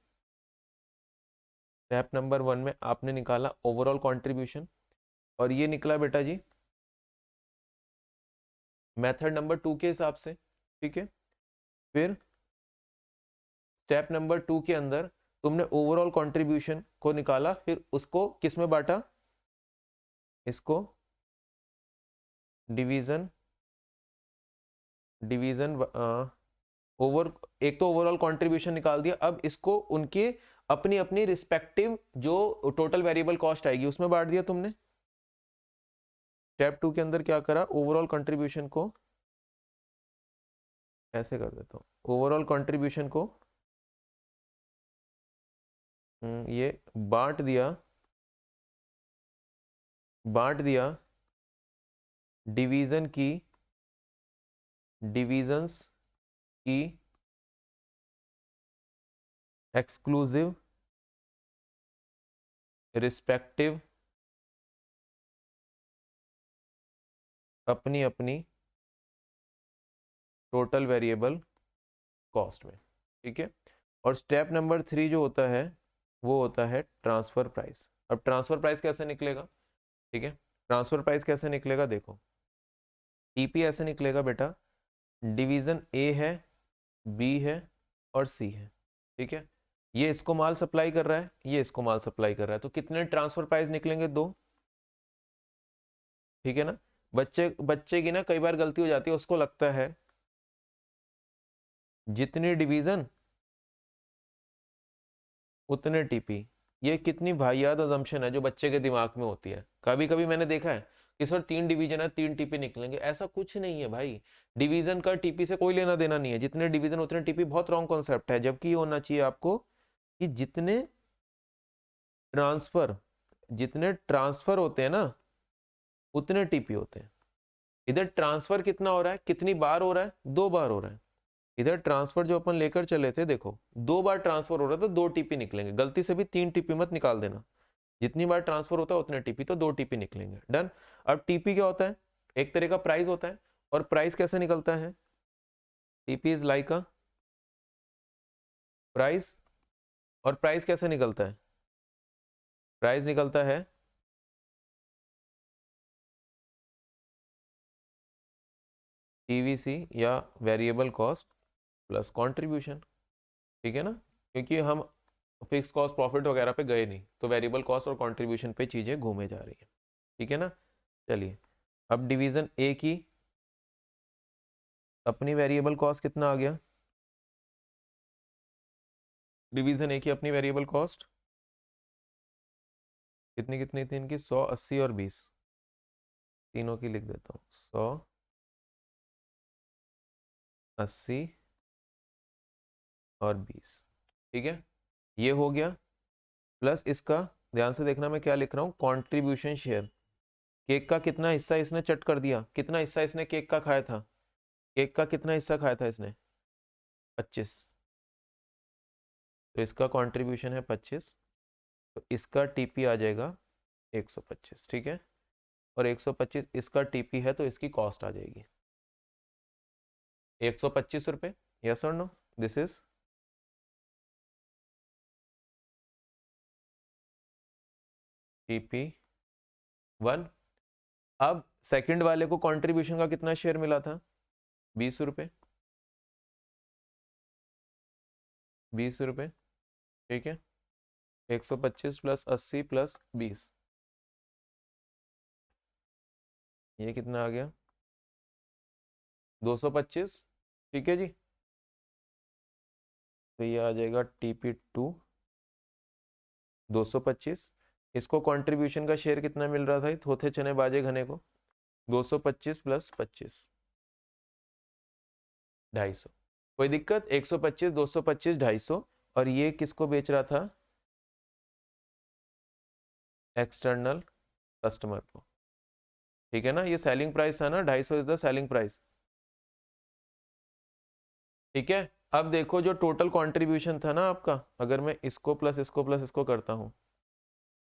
स्टेप नंबर 1 में आपने निकाला ओवरऑल कंट्रीब्यूशन, और ये निकला बेटा जी मेथड नंबर 2 के हिसाब से। ठीक है, फिर स्टेप नंबर 2 के अंदर तुमने ओवरऑल कंट्रीब्यूशन को निकाला, फिर उसको किस में बांटा, इसको डिवीजन डिवीजन ओवर, एक तो ओवरऑल कंट्रीब्यूशन निकाल दिया, अब इसको उनके अपनी अपनी रिस्पेक्टिव जो टोटल वेरिएबल कॉस्ट आएगी उसमें बांट दिया तुमने। स्टेप 2 के अंदर क्या करा, ओवरऑल कंट्रीब्यूशन को ऐसे कर देता हूँ, ओवरऑल कंट्रीब्यूशन को ये बांट दिया डिवीजंस की एक्सक्लूसिव रिस्पेक्टिव अपनी अपनी टोटल वेरिएबल कॉस्ट में। ठीक है, और स्टेप नंबर 3 जो होता है वो होता है ट्रांसफर प्राइस। अब ट्रांसफर प्राइस कैसे निकलेगा? ठीक है, ट्रांसफर प्राइस कैसे निकलेगा, देखो टीपी ऐसे निकलेगा बेटा, डिवीजन ए है, बी है और सी है। ठीक है, ये इसको माल सप्लाई कर रहा है, ये इसको माल सप्लाई कर रहा है, तो कितने ट्रांसफर प्राइस निकलेंगे? 2। ठीक है ना, बच्चे की ना कई बार गलती हो जाती है, उसको लगता है जितनी डिवीजन उतने टीपी। ये कितनी वाहियात अजम्पशन है जो बच्चे के दिमाग में होती है। कभी कभी मैंने देखा है कि सर 3 डिवीजन है 3 टीपी निकलेंगे, ऐसा कुछ नहीं है भाई। डिवीजन का टीपी से कोई लेना देना नहीं है, जितने डिवीजन उतने टीपी बहुत रॉन्ग कॉन्सेप्ट है। जबकि ये होना चाहिए आपको कि जितने ट्रांसफर होते हैं ना उतने टीपी होते हैं। इधर ट्रांसफर कितना हो रहा है, कितनी बार हो रहा है? 2 बार हो रहा है। इधर ट्रांसफर जो अपन लेकर चले थे, देखो 2 बार ट्रांसफर हो रहा है तो 2 टीपी निकलेंगे। गलती से भी 3 टीपी मत निकाल देना, जितनी बार ट्रांसफर होता है उतने टीपी, तो 2 टीपी निकलेंगे। डन। अब टीपी क्या होता है? एक तरह का प्राइस होता है, और प्राइस कैसे निकलता है? TP is like a price, और प्राइस कैसे निकलता है? प्राइस निकलता है पीवीसी या वेरिएबल कॉस्ट प्लस कंट्रीब्यूशन, ठीक है ना, क्योंकि हम फिक्स कॉस्ट प्रॉफिट वगैरह पे गए नहीं, तो वेरिएबल कॉस्ट और कंट्रीब्यूशन पे चीज़ें घूमे जा रही है, ठीक है ना। चलिए अब डिवीज़न ए की अपनी वेरिएबल कॉस्ट कितना आ गया, डिवीज़न ए की अपनी वेरिएबल कॉस्ट कितनी कितनी थी इनकी, 100, 80 और 20, तीनों की लिख देता हूँ, 100, 80 और 20, ठीक है, ये हो गया। प्लस इसका ध्यान से देखना मैं क्या लिख रहा हूँ, कॉन्ट्रीब्यूशन शेयर, केक का कितना हिस्सा इसने चट कर दिया, कितना हिस्सा इसने केक का खाया था, केक का कितना हिस्सा खाया था इसने, 25, तो इसका कंट्रीब्यूशन है 25, तो इसका टीपी आ जाएगा 125, ठीक है, और 125 इसका टीपी है, तो इसकी कॉस्ट आ जाएगी 125 रुपये, यस और नो, दिस इज टीपी 1। अब सेकंड वाले को कंट्रीब्यूशन का कितना शेयर मिला था, 20 रुपये, 20 रुपये, ठीक है, 125 प्लस 80 प्लस 20, ये कितना आ गया, 225, ठीक है जी, तो ये आ जाएगा टीपी 2 225, इसको कंट्रीब्यूशन का शेयर कितना मिल रहा था, थोथे चने बाजे घने को, 225 प्लस 25, 250, कोई दिक्कत, 125, 225, 250, और ये किसको बेच रहा था, एक्सटर्नल कस्टमर को, ठीक है ना, ये सेलिंग प्राइस था ना, 250 इज द सेलिंग प्राइस, ठीक है। अब देखो जो टोटल कंट्रीब्यूशन था ना आपका, अगर मैं इसको प्लस इसको प्लस इसको करता हूँ,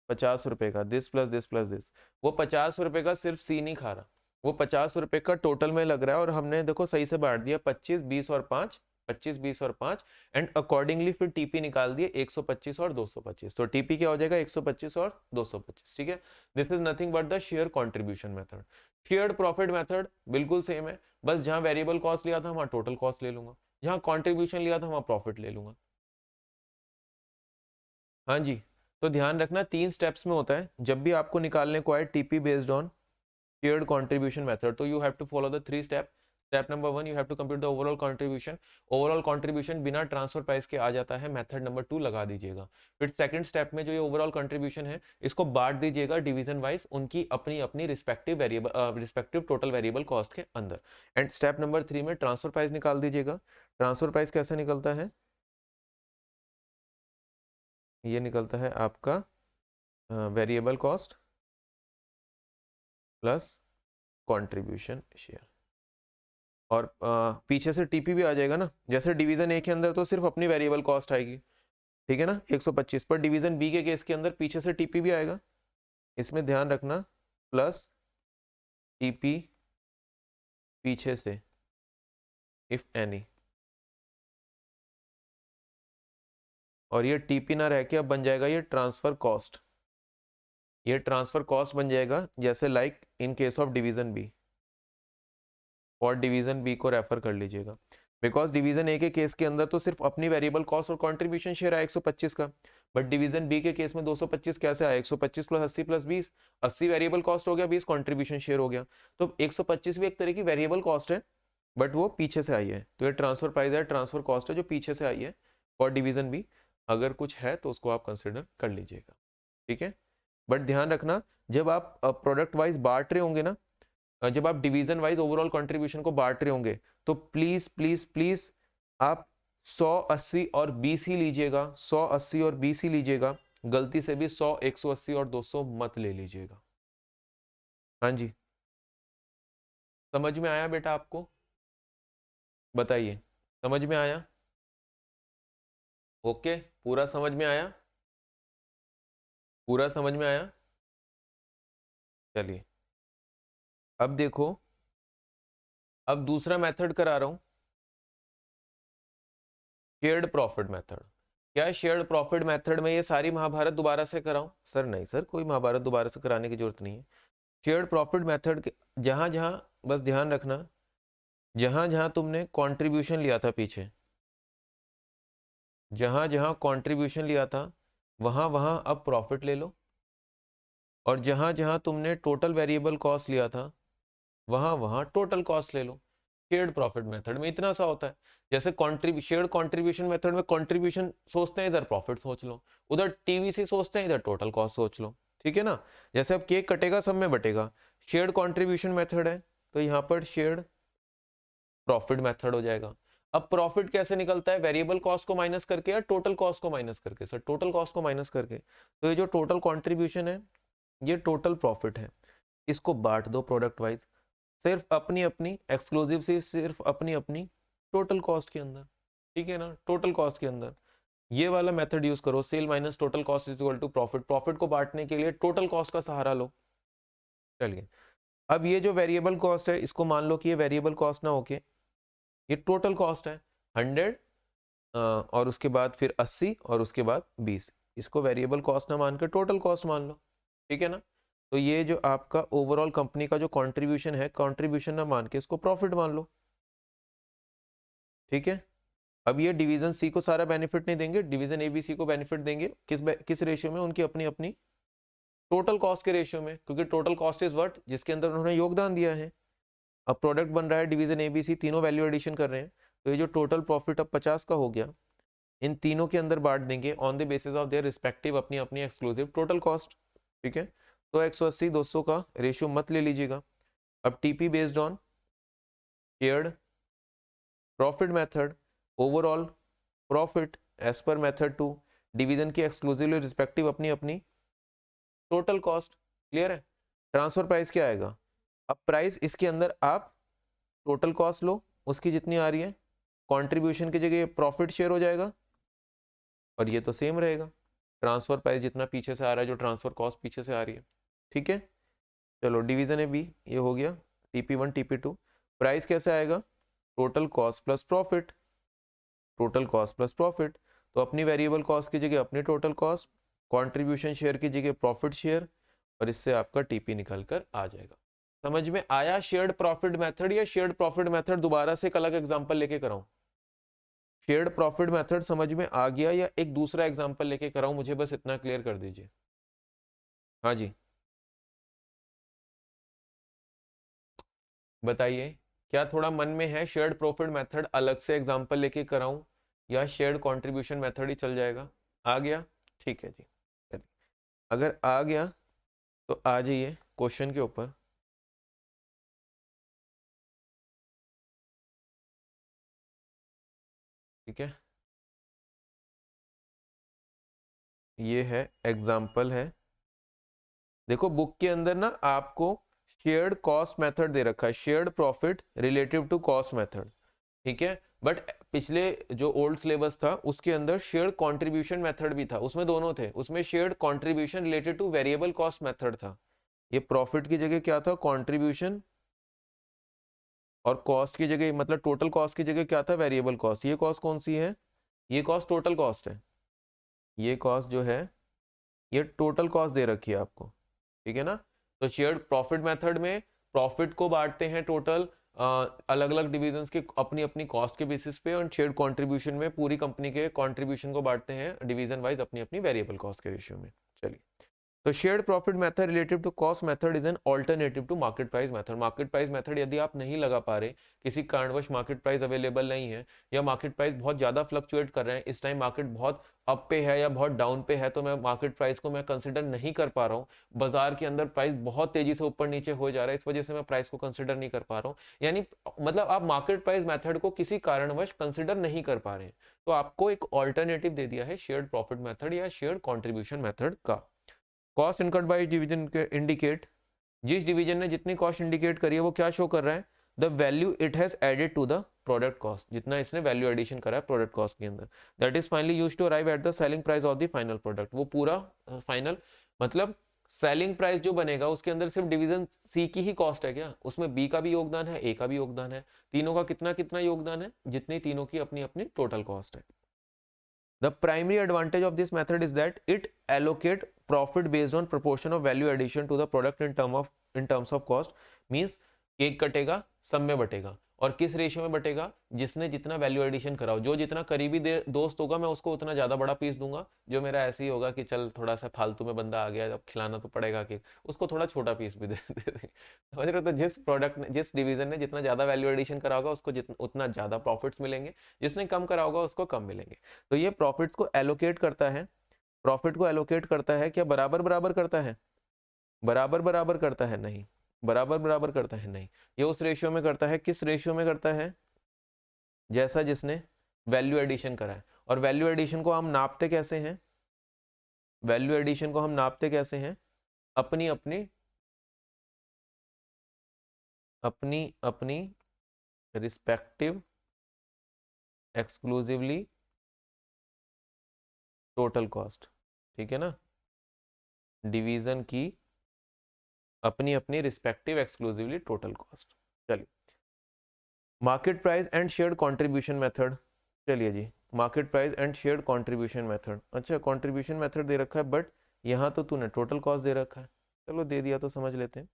50 रुपए का, this plus this plus this, वो 50 रुपए का सिर्फ सी नहीं खा रहा, वो 50 रुपए का टोटल में लग रहा है, और हमने देखो सही से बांट दिया 25, 20 और 5, 25, 20 और 5, एंड अकॉर्डिंगली फिर टीपी निकाल दिए 125 और 225, तो टीपी क्या हो जाएगा, 125 और 225, ठीक है। This is nothing but the share contribution method. Shared profit method बिल्कुल सेम है, बस जहां वेरिएबल कॉस्ट लिया था वहां टोटल कॉस्ट ले लूंगा, जहां कॉन्ट्रीब्यूशन लिया था वहां प्रॉफिट ले लूंगा। हाँ जी, तो ध्यान रखना 3 स्टेप्स में होता है, जब भी आपको निकालने को आए TP based on shared contribution method, तो you have to follow the 3 step. Step number 1, you have to compute the overall contribution. Overall contribution बिना ट्रांसफर प्राइस के आ जाता है, मेथड नंबर 2 लगा दीजिएगा। फिर सेकंड स्टेप में जो ये ओवरऑल कंट्रीब्यूशन है, इसको बांट दीजिएगा डिवीजन वाइज उनकी अपनी अपनी respective variable respective total variable cost के अंदर। एंड स्टेप नंबर 3 में ट्रांसफर प्राइस निकाल दीजिएगा। ट्रांसफर प्राइस कैसे निकलता है, ये निकलता है आपका variable cost plus contribution share, और पीछे से टीपी भी आ जाएगा ना, जैसे डिवीजन ए के अंदर तो सिर्फ अपनी वेरिएबल कॉस्ट आएगी, ठीक है ना, 125, पर डिवीजन बी के केस के अंदर पीछे से टीपी भी आएगा, इसमें ध्यान रखना, प्लस टीपी पीछे से इफ एनी, और ये टीपी ना रह के अब बन जाएगा ये ट्रांसफर कॉस्ट, ये ट्रांसफर कॉस्ट बन जाएगा, जैसे like in case of division B, और डिवीजन बी को रेफर कर लीजिएगा, बिकॉज डिवीजन ए के केस के अंदर तो सिर्फ अपनी वेरिएबल कॉस्ट और कंट्रीब्यूशन शेयर आया 125 का, बट डिवीजन बी के केस में 225 कैसे आया, 125 प्लस 80 प्लस 20, 80 वेरिएबल कॉस्ट हो गया, 20 कंट्रीब्यूशन शेयर हो गया, तो 125 भी एक तरह की वेरिएबल कॉस्ट है, बट वो पीछे से आई है, तो ये ट्रांसफर प्राइस है, ट्रांसफर कॉस्ट है जो पीछे से आई है फॉर डिवीजन बी, अगर कुछ है तो उसको आप कंसिडर कर लीजिएगा, ठीक है। बट ध्यान रखना जब आप प्रोडक्ट वाइज बांट रहे होंगे ना, जब आप डिवीजन वाइज ओवरऑल कंट्रीब्यूशन को बांट रहे होंगे, तो प्लीज प्लीज प्लीज आप 100, 80 और 20 ही लीजिएगा, 100, 80 और 20 ही लीजिएगा, गलती से भी 100, 180 और 200 मत ले लीजिएगा। हाँ जी, समझ में आया बेटा आपको, बताइए, समझ में आया, ओके, पूरा समझ में आया, पूरा समझ में आया, चलिए अब देखो, अब दूसरा मेथड करा रहा हूं, शेयर्ड प्रॉफिट मेथड। क्या शेयर्ड प्रॉफिट मेथड में ये सारी महाभारत दोबारा से कराऊं? सर नहीं सर, कोई महाभारत दोबारा से कराने की जरूरत नहीं है। शेयर्ड प्रॉफिट मेथड के जहां जहां, बस ध्यान रखना, जहां जहां तुमने कंट्रीब्यूशन लिया था पीछे, जहां जहां कंट्रीब्यूशन लिया था वहां वहां अब प्रॉफिट ले लो, और जहां जहां तुमने टोटल वेरिएबल कॉस्ट लिया था वहां वहां टोटल कॉस्ट ले लो। शेयर्ड प्रॉफिट मेथड में इतना सा होता है, जैसे शेयर्ड कंट्रीब्यूशन मेथड में कंट्रीब्यूशन सोचते हैं, इधर प्रॉफिट सोच लो, उधर टीवीसी सोचते हैं, इधर टोटल कॉस्ट सोच लो, ठीक है ना। जैसे अब केक कटेगा सब में बटेगा, शेयर्ड कंट्रीब्यूशन मेथड है तो यहाँ पर शेयर्ड प्रॉफिट मेथड हो जाएगा। अब प्रॉफिट कैसे निकलता है, वेरिएबल कॉस्ट को माइनस करके या टोटल कॉस्ट को माइनस करके? सर टोटल कॉस्ट को माइनस करके। तो ये जो टोटल कंट्रीब्यूशन है ये टोटल प्रॉफिट है, इसको बांट दो प्रोडक्ट वाइज, सिर्फ अपनी अपनी एक्सक्लूसिव से, सिर्फ अपनी अपनी टोटल कॉस्ट के अंदर, ठीक है ना, टोटल कॉस्ट के अंदर ये वाला मेथड यूज करो, sale minus total cost is equal to profit. Profit को बांटने के लिए टोटल कॉस्ट का सहारा लो। चलिए, अब ये जो वेरिएबल कॉस्ट है इसको मान लो कि ये वेरिएबल कॉस्ट ना होके ये टोटल कॉस्ट है 100, और उसके बाद फिर 80 और उसके बाद 20, इसको वेरिएबल कॉस्ट ना मान कर टोटल कॉस्ट मान लो, ठीक है ना। तो ये जो आपका ओवरऑल कंपनी का जो कंट्रीब्यूशन है, कंट्रीब्यूशन ना मान के इसको प्रॉफिट मान लो, ठीक है। अब ये डिवीजन सी को सारा बेनिफिट नहीं देंगे, डिवीजन ए बी सी को बेनिफिट देंगे, किस रेशियो में, उनकी अपनी अपनी टोटल कॉस्ट के रेशियो में, क्योंकि टोटल कॉस्ट इज व्हाट, जिसके अंदर उन्होंने योगदान दिया है। अब प्रोडक्ट बन रहा है डिवीजन ए बी सी, तीनों वैल्यू एडिशन कर रहे हैं, तो ये जो टोटल प्रॉफिट अब 50 का हो गया, इन तीनों के अंदर बांट देंगे on the basis of their respective अपनी अपनी एक्सक्लूसिव टोटल कॉस्ट, ठीक है। तो 180 200 का रेशियो मत ले लीजिएगा। अब TP based on shared profit method, overall profit as per method 2, division की एक्सक्लूसिवली रिस्पेक्टिव अपनी अपनी टोटल कॉस्ट, क्लियर है। ट्रांसफर प्राइस क्या आएगा, अब प्राइस इसके अंदर आप टोटल कॉस्ट लो, उसकी जितनी आ रही है, कंट्रीब्यूशन की जगह प्रॉफिट शेयर हो जाएगा, और ये तो सेम रहेगा, ट्रांसफर प्राइस जितना पीछे से आ रहा है, जो ट्रांसफर कॉस्ट पीछे से आ रही है, ठीक है। चलो डिवीजन ए बी ये हो गया, TP1 TP2, प्राइस कैसे आएगा, total cost plus profit, total cost plus profit, तो अपनी वेरिएबल कॉस्ट की जगह अपनी टोटल कॉस्ट, कंट्रीब्यूशन शेयर की जगह प्रॉफिट शेयर, और इससे आपका टीपी निकल कर आ जाएगा। समझ में आया शेयर्ड प्रॉफिट मेथड, या शेयर्ड प्रॉफिट मेथड दोबारा से एक अलग एग्जांपल लेके कराऊं? शेयर्ड प्रॉफिट मेथड समझ में आ गया या एक दूसरा एग्जांपल लेके कराऊं, मुझे बस इतना क्लियर कर दीजिए। हाँ जी बताइए, क्या थोड़ा मन में है शेयर्ड प्रॉफिट मेथड अलग से एग्जांपल लेके कराऊं, या शेयर्ड कंट्रीब्यूशन मेथड ही चल जाएगा? आ गया, ठीक है जी। चलिए, अगर आ गया तो आ जाइए क्वेश्चन के ऊपर। ठीक है, ये है एग्जाम्पल है, देखो बुक के अंदर ना आपको शेयर्ड कॉस्ट मेथड दे रखा है, shared profit relative to cost method, ठीक है। बट पिछले जो ओल्ड सिलेबस था उसके अंदर शेयर्ड कंट्रीब्यूशन मेथड भी था, उसमें दोनों थे, उसमें shared contribution related two variable cost method था। ये प्रॉफिट की जगह क्या था, कंट्रीब्यूशन, और कॉस्ट की जगह मतलब टोटल कॉस्ट की जगह क्या था, वेरिएबल कॉस्ट। ये कॉस्ट कौन सी है, ये कॉस्ट टोटल कॉस्ट है, ये कॉस्ट जो है ये टोटल कॉस्ट दे रखी है आपको, ठीक है ना। तो शेयर्ड प्रॉफिट मेथड में प्रॉफिट को बांटते हैं टोटल अलग अलग डिविजन्स के अपनी अपनी कॉस्ट के बेसिस पे, और शेयर्ड कंट्रीब्यूशन में पूरी कंपनी के कंट्रीब्यूशन को बांटते हैं डिवीजन वाइज अपनी अपनी वेरिएबल कॉस्ट के रेशियो में। चलिए, तो shared profit method relative to cost method is an alternative to market price method. Market price method यदि आप नहीं लगा पा रहे, किसी कारणवश मार्केट प्राइस अवेलेबल नहीं है, या मार्केट प्राइस बहुत ज्यादा फ्लक्चुएट कर रहे हैं, इस टाइम मार्केट बहुत अप पे है या बहुत डाउन पे है, तो मैं मार्केट प्राइस को मैं कंसिडर नहीं कर पा रहा हूँ, बाजार के अंदर प्राइस बहुत तेजी से ऊपर नीचे हो जा रहा है, इस वजह से मैं प्राइस को कंसिडर नहीं कर पा रहा हूँ, यानी मतलब आप मार्केट प्राइस मेथड को किसी कारणवश कंसिडर नहीं कर पा रहे हैं, तो आपको एक ऑल्टरनेटिव दे दिया है शेयर्ड प्रॉफिट मेथड या शेयर्ड कॉन्ट्रीब्यूशन मेथड का। कॉस्ट इनकट बाय डिवीजन के इंडिकेट, जिस डिवीजन ने जितनी कॉस्ट इंडिकेट करी है वो क्या शो कर रहा है, the value it has added to the product cost, जितना इसने वैल्यू एडिशन करा है प्रोडक्ट कॉस्ट के अंदर, that is finally used to arrive at the selling price of the final product. वो पूरा फाइनल मतलब सेलिंग प्राइस जो बनेगा उसके अंदर सिर्फ डिवीजन सी की ही कॉस्ट है क्या, उसमें बी का भी योगदान है, ए का भी योगदान है, तीनों का कितना कितना योगदान है, जितनी तीनों की अपनी अपनी टोटल कॉस्ट है। The primary advantage of this method is that it allocate profit based on proportion of value addition to the product in terms of cost. Means cake कटेगा सब में बटेगा, और किस रेशियो में बटेगा, जिसने जितना वैल्यू एडिशन कराओ, जो जितना करीबी दोस्त होगा मैं उसको उतना ज्यादा बड़ा पीस दूंगा, जो मेरा ऐसे ही होगा कि चल थोड़ा सा फालतू में बंदा आ गया अब खिलाना तो पड़ेगा केक, उसको थोड़ा छोटा पीस भी दे देंगे। समझ रहे हो? तो जिस प्रोडक्ट ने, जिस डिवीजन ने जितना ज्यादा वैल्यू एडिशन करा होगा उसको उतना ज्यादा प्रॉफिट्स मिलेंगे, जिसने कम करा होगा उसको कम मिलेंगे। तो ये प्रॉफिट्स को एलोकेट करता है, प्रॉफिट को एलोकेट करता है। क्या बराबर बराबर करता है? बराबर बराबर करता है? नहीं। बराबर बराबर करता है? नहीं। ये उस रेशियो में करता है, किस रेशियो में करता है? जैसा जिसने वैल्यू एडिशन करा है। और वैल्यू एडिशन को हम नापते कैसे हैं? वैल्यू एडिशन को हम नापते कैसे हैं? अपनी अपनी अपनी अपनी रिस्पेक्टिव एक्सक्लूसिवली टोटल कॉस्ट। ठीक है ना? डिवीजन की अपनी अपनी रिस्पेक्टिव एक्सक्लूसिवली टोटल कॉस्ट। चलिए, market price and shared contribution method. चलिए जी, market price and shared contribution method. अच्छा, कंट्रीब्यूशन मेथड दे रखा है, बट यहाँ तो तूने टोटल कॉस्ट दे रखा है। चलो दे दिया तो समझ लेते हैं,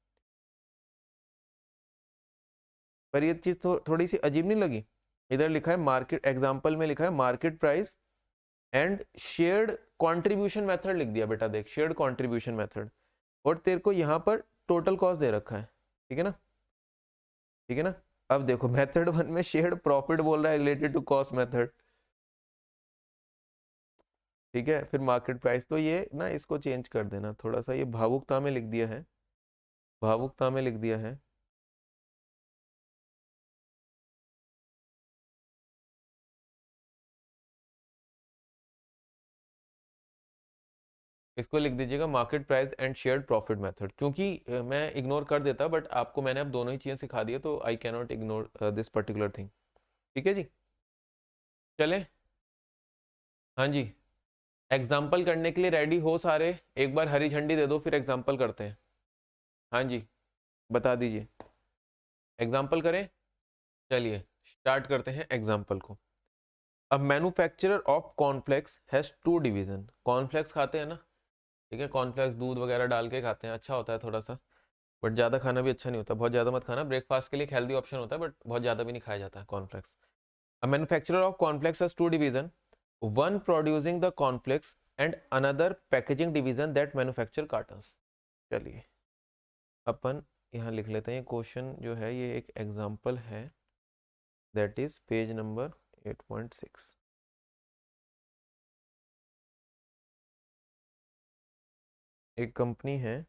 पर ये चीज थोड़ी सी अजीब नहीं लगी? इधर लिखा है मार्केट, एग्जाम्पल में लिखा है market price and shared contribution method लिख दिया बेटा, देख शेयर्ड कंट्रीब्यूशन मेथड, और तेरे को यहाँ पर टोटल कॉस्ट दे रखा है। ठीक है ना? ठीक है ना? अब देखो मेथड 1 में शेयर्ड प्रॉफिट बोल रहा है रिलेटेड टू कॉस्ट मेथड। ठीक है, फिर मार्केट प्राइस, तो ये ना इसको चेंज कर देना थोड़ा सा, ये भावुकता में लिख दिया है, भावुकता में लिख दिया है। इसको लिख दीजिएगा market price and shared profit method, क्योंकि मैं इग्नोर कर देता, बट आपको मैंने अब दोनों ही चीजें सिखा दी है, तो I can not ignore this particular thing. ठीक है जी, चले। हाँ जी, एग्जाम्पल करने के लिए रेडी हो सारे? एक बार हरी झंडी दे दो, फिर एग्जाम्पल करते हैं। हाँ जी, बता दीजिए, एग्जाम्पल करें? चलिए स्टार्ट करते हैं एग्जाम्पल को। अब manufacturer of cornflakes has 2 division. Cornflakes खाते हैं ना? ठीक है, कॉर्नफ्लेक्स दूध वगैरह डाल के खाते हैं, अच्छा होता है थोड़ा सा, बट ज़्यादा खाना भी अच्छा नहीं होता, बहुत ज़्यादा मत खाना। ब्रेकफास्ट के लिए हेल्दी ऑप्शन होता है, बट बहुत ज़्यादा भी नहीं खाया जाता है cornflakes. A manufacturer of cornflakes has 2 division, one producing the cornflakes and another packaging division that manufacture cartons। चलिए अपन यहाँ लिख लेते हैं, ये क्वेश्चन जो है ये एक एग्जाम्पल है, दैट इज पेज नंबर 8.6। एक कंपनी है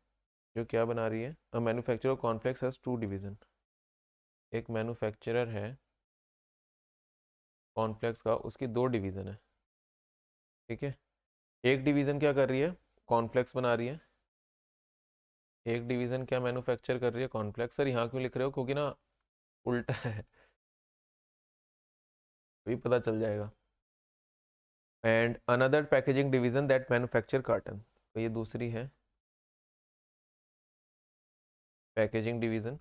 जो क्या बना रही है, a manufacturer of cornflakes has 2 division. एक मैन्युफैक्चरर है कॉर्नफ्लेक्स का, उसकी 2 डिवीजन है। ठीक है, एक डिवीजन क्या कर रही है? कॉर्नफ्लेक्स बना रही है। एक डिवीजन क्या मैन्युफैक्चर कर रही है? कॉर्नफ्लेक्स। सर यहाँ क्यों लिख रहे हो? क्योंकि ना उल्टा है, भी पता चल जाएगा। And another packaging division that manufacture carton, तो ये दूसरी है पैकेजिंग डिवीजन।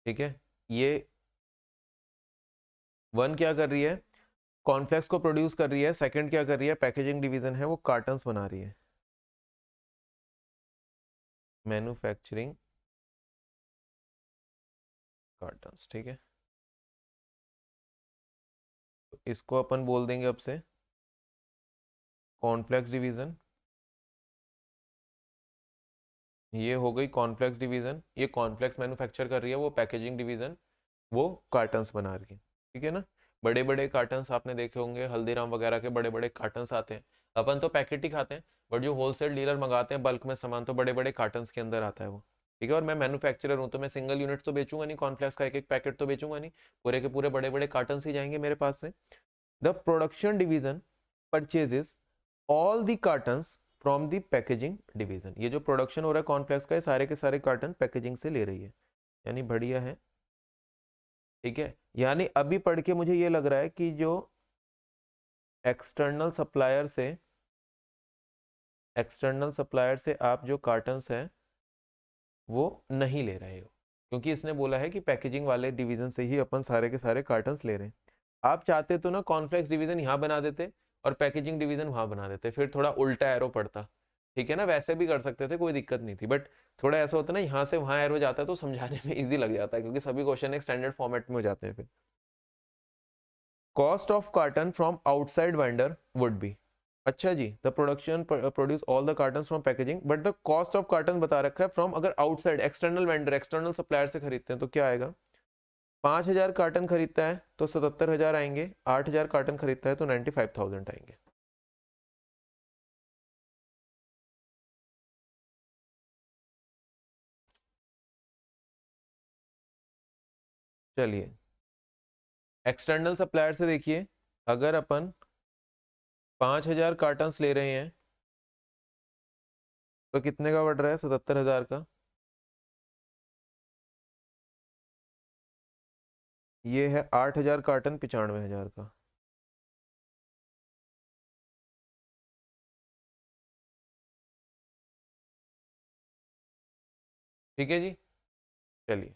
ठीक है, ये वन क्या कर रही है? कॉर्नफ्लेक्स को प्रोड्यूस कर रही है। सेकंड क्या कर रही है? पैकेजिंग डिवीजन है, वो कार्टन्स बना रही है, मैन्युफैक्चरिंग कार्टन्स। ठीक है, तो इसको अपन बोल देंगे अब से कॉर्नफ्लेक्स डिवीजन। ये हो गई कॉर्नफ्लेक्स डिवीजन, ये कॉर्नफ्लेक्स मैन्युफैक्चर कर रही है, वो पैकेजिंग डिवीजन वो कार्टन्स बना रही है। ठीक है ना? बड़े बड़े कार्टन्स आपने देखे होंगे, हल्दीराम वगैरह के बड़े बड़े कार्टन्स आते हैं। अपन तो पैकेट ही खाते हैं, बट जो होलसेल डीलर मंगाते हैं बल्क में सामान, तो बड़े बड़े कार्टन्स के अंदर आता है वो। ठीक है, और मैं मैन्युफैक्चरर हूँ, तो मैं सिंगल यूनिट तो बेचूंगा नहीं, कॉर्नफ्लेक्स का एक एक पैकेट तो बेचूंगा नहीं, पूरे के पूरे बड़े बड़े कार्टन्स ही जाएंगे मेरे पास से। The production division purchases all the cottons from the packaging division. ये जो प्रोडक्शन हो रहा है कॉर्नफ्लेक्स का, ये सारे के सारे कार्टन पैकेजिंग से ले रही है, यानी बढ़िया है। ठीक है, यानी अभी पढ़ के मुझे ये लग रहा है कि जो एक्सटर्नल सप्लायर से आप जो कार्टन्स है वो नहीं ले रहे हो, क्योंकि इसने बोला है कि पैकेजिंग वाले डिवीजन से ही अपन सारे के सारे कार्टन्स ले रहे हैं। आप चाहते तो ना कॉर्नफ्लेक्स डिवीजन यहाँ बना देते और पैकेजिंग डिवीजन वहां बना देते, फिर थोड़ा उल्टा एरो पड़ता, ठीक है ना, वैसे भी कर सकते थे, कोई दिक्कत नहीं थी, बट थोड़ा ऐसा होता है ना यहाँ से वहां एरो जाता है तो समझाने में इजी लग जाता है, क्योंकि सभी क्वेश्चन एक स्टैंडर्ड फॉर्मेट में हो जाते हैं। फिर cost of carton from outside vendor would be, अच्छा जी, the production produce all the carton from packaging, but the cost of carton बता रखा है फ्रॉम, अगर outside external vendor external supplier से खरीदते हैं तो क्या आएगा, 5,000 कार्टन खरीदता है तो 77,000 आएंगे, 8,000 कार्टन खरीदता है तो 95,000 आएंगे। चलिए एक्सटर्नल सप्लायर से देखिए, अगर अपन 5,000 कार्टन्स ले रहे हैं तो कितने का बढ़ रहा है, 77,000 का, ये है 8,000 कार्टन 95,000 का, ठीक है जी। चलिए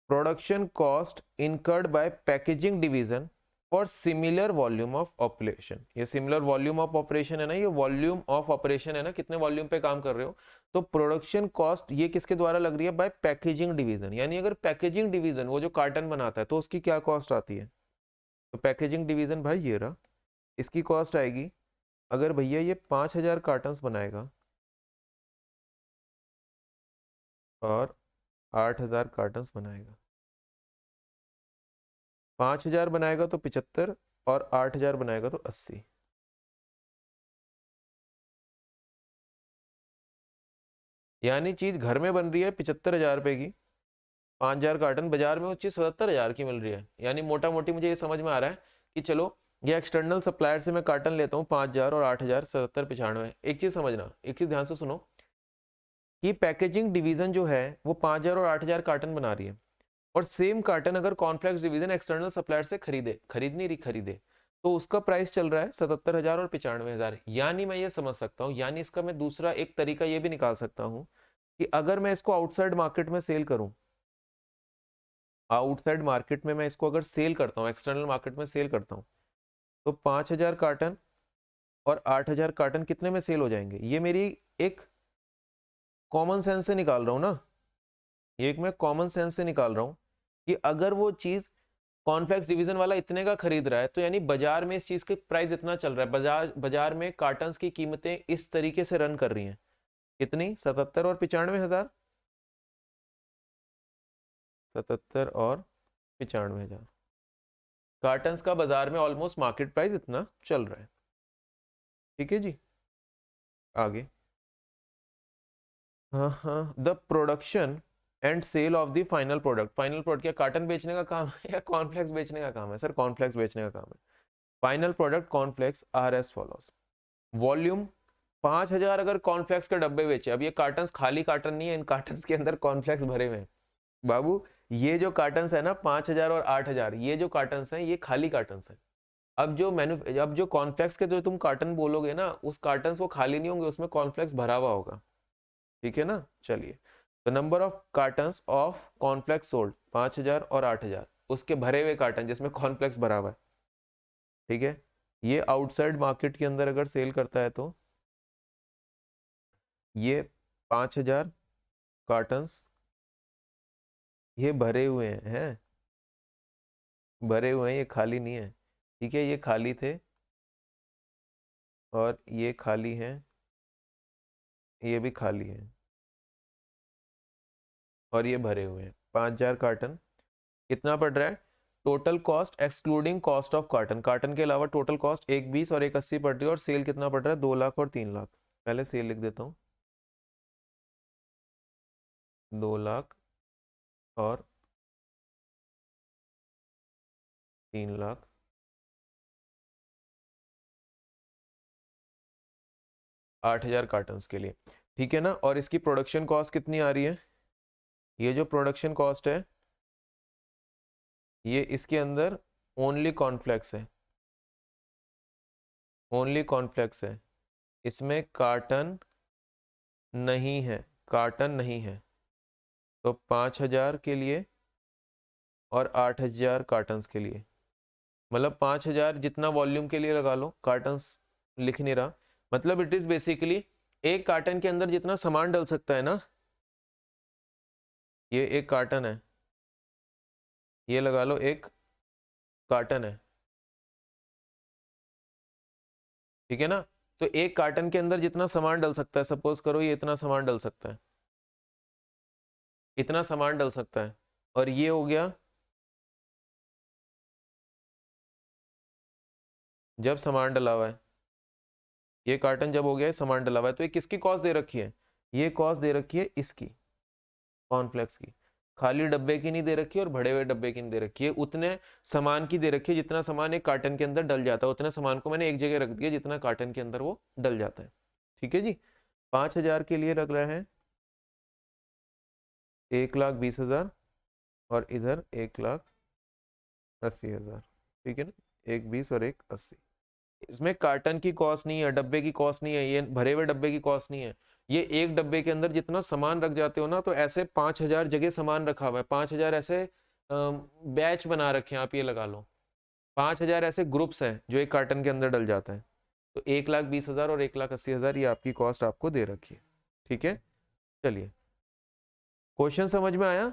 production cost incurred by packaging division for similar volume of operation, ये सिमिलर वॉल्यूम ऑफ ऑपरेशन है ना, ये वॉल्यूम ऑफ ऑपरेशन है ना, कितने वॉल्यूम पे काम कर रहे हो, तो प्रोडक्शन कॉस्ट ये किसके द्वारा लग रही है, बाय पैकेजिंग डिवीजन, यानी अगर पैकेजिंग डिवीजन वो जो कार्टन बनाता है तो उसकी क्या कॉस्ट आती है, तो पैकेजिंग डिवीजन भाई ये रहा, इसकी कॉस्ट आएगी, अगर भैया ये 5,000 कार्टन्स बनाएगा और 8,000 कार्टन्स बनाएगा, 5,000 बनाएगा तो 75 और 8,000 बनाएगा तो 80, यानी चीज घर में बन रही है 75,000 रुपए की, 5,000 कार्टन बाजार में उस चीज 77,000 की मिल रही है, यानी मोटा मोटी मुझे ये समझ में आ रहा है कि चलो ये एक्सटर्नल सप्लायर से मैं कार्टन लेता हूँ 5,000 और 8,000, 77, 95। एक चीज समझना, एक चीज ध्यान से सुनो कि पैकेजिंग डिवीजन जो है वो 5,000 और 8,000 कार्टन बना रही है, और सेम कार्टन अगर कॉर्नफ्लेक्स डिवीजन एक्सटर्नल सप्लायर से खरीद नहीं रही खरीदे, तो उसका प्राइस चल रहा है 77,000 और 95,000, यानी मैं ये समझ सकता हूँ, यानी इसका मैं दूसरा एक तरीका ये भी निकाल सकता हूँ कि अगर मैं इसको आउटसाइड मार्केट में सेल करूं, आउटसाइड मार्केट में मैं इसको अगर सेल करता हूँ, एक्सटर्नल मार्केट में सेल करता हूँ, तो 5,000 कार्टन और 8,000 कार्टन कितने में सेल हो जाएंगे, ये मेरी एक कॉमन सेंस से निकाल रहा हूँ ना, ये एक मैं कॉमन सेंस से निकाल रहा हूँ कि अगर वो चीज कॉर्नफ्लेक्स डिवीजन वाला इतने का खरीद रहा है तो यानी बाजार में इस चीज के प्राइस इतना चल रहा है, बाजार में कार्टन्स की कीमतें इस तरीके से रन कर रही हैं, कितनी, 77 और 95,000, 77 और 95,000 कार्टन्स का बाजार में ऑलमोस्ट मार्केट प्राइस इतना चल रहा है, ठीक है जी। आगे, हाँ हाँ, the production and sale of the final product, final product क्या कार्टन बेचने का काम है या कॉर्नफ्लेक्स बेचने का काम है, सर कॉर्नफ्लेक्स बेचने का काम है, final product cornflakes R S follows, volume 5,000 अगर कॉर्नफ्लेक्स के डब्बे बेचे, अब ये कार्टन खाली कार्टन नहीं है, इन कार्टन के अंदर कॉर्नफ्लेक्स भरे हुए हैं बाबू, ये जो कार्टन है ना 5,000 और 8,000, ये जो कार्टन है ये खाली कार्टन है, अब जो कॉर्नफ्लेक्स के जो तुम कार्टन बोलोगे ना, उस कार्टन वो खाली नहीं होंगे, उसमें कॉर्नफ्लेक्स भरा हुआ होगा, ठीक है ना। चलिए तो number of cottons of cornflakes sold 5,000 और 8,000, उसके भरे हुए कार्टन जिसमें कॉर्नफ्लेक्स भरा हुआ है, ठीक है, ये आउटसाइड मार्केट के अंदर अगर सेल करता है तो ये 5,000 कार्टन्स ये भरे हुए हैं, भरे हुए हैं, ये खाली नहीं है, ठीक है, ये खाली थे और ये खाली हैं, ये भी खाली है और ये भरे हुए हैं, 5,000 कार्टन कितना पड़ रहा है, total cost excluding cost of carton, carton के अलावा टोटल कॉस्ट 1,20 और 1,80 पड़ रही है, और सेल कितना पड़ रहा है, 2 लाख और 3 लाख, पहले सेल लिख देता हूँ, 2 लाख और 3 लाख, 8,000 कार्टन के लिए, ठीक है ना, और इसकी प्रोडक्शन कॉस्ट कितनी आ रही है, ये जो प्रोडक्शन कॉस्ट है ये इसके अंदर ओनली कॉर्नफ्लेक्स है, ओनली कॉर्नफ्लेक्स है, इसमें कार्टन नहीं है, कार्टन नहीं है, तो 5,000 के लिए और 8000 कार्टन्स के लिए, मतलब 5000 जितना वॉल्यूम के लिए लगा लो, कार्टन्स लिख नहीं रहा, मतलब इट इज बेसिकली एक कार्टन के अंदर जितना सामान डल सकता है ना, ये एक कार्टन है, ये लगा लो एक कार्टन है, ठीक है ना। तो एक कार्टन के अंदर जितना सामान डल सकता है, सपोज करो ये इतना सामान डल सकता है, इतना सामान डल सकता है, और ये हो गया जब सामान डला हुआ है, ये कार्टन जब हो गया है सामान डला हुआ है, तो ये किसकी कॉस्ट दे रखी है, ये कॉस्ट दे रखी है इसकी, कॉर्नफ्लेक्स की, खाली डब्बे की नहीं दे रखी है और भरे हुए डब्बे की नहीं दे रखी है, उतने सामान की दे रखी है जितना सामान एक कार्टन के अंदर डल जाता है, उतने सामान को मैंने एक जगह रख दिया जितना कार्टन के अंदर वो डल जाता है, ठीक है जी। 5000 के लिए रख रहे हैं 1,20,000 और इधर 1,80,000, ठीक है ना, 1,20 और 1,80। इसमें कार्टन की कॉस्ट नहीं है, डब्बे की कॉस्ट नहीं है, ये भरे हुए डब्बे की कॉस्ट नहीं है, ये एक डब्बे के अंदर जितना सामान रख जाते हो ना, तो ऐसे 5000 जगह सामान रखा हुआ है, 5000 ऐसे बैच बना रखे हैं, आप ये लगा लो 5000 ऐसे ग्रुप्स हैं जो एक कार्टन के अंदर डल जाता है, तो 1,20,000 और 1,80,000 ये आपकी कॉस्ट आपको दे रखी है, ठीक है। चलिए, क्वेश्चन समझ में आया?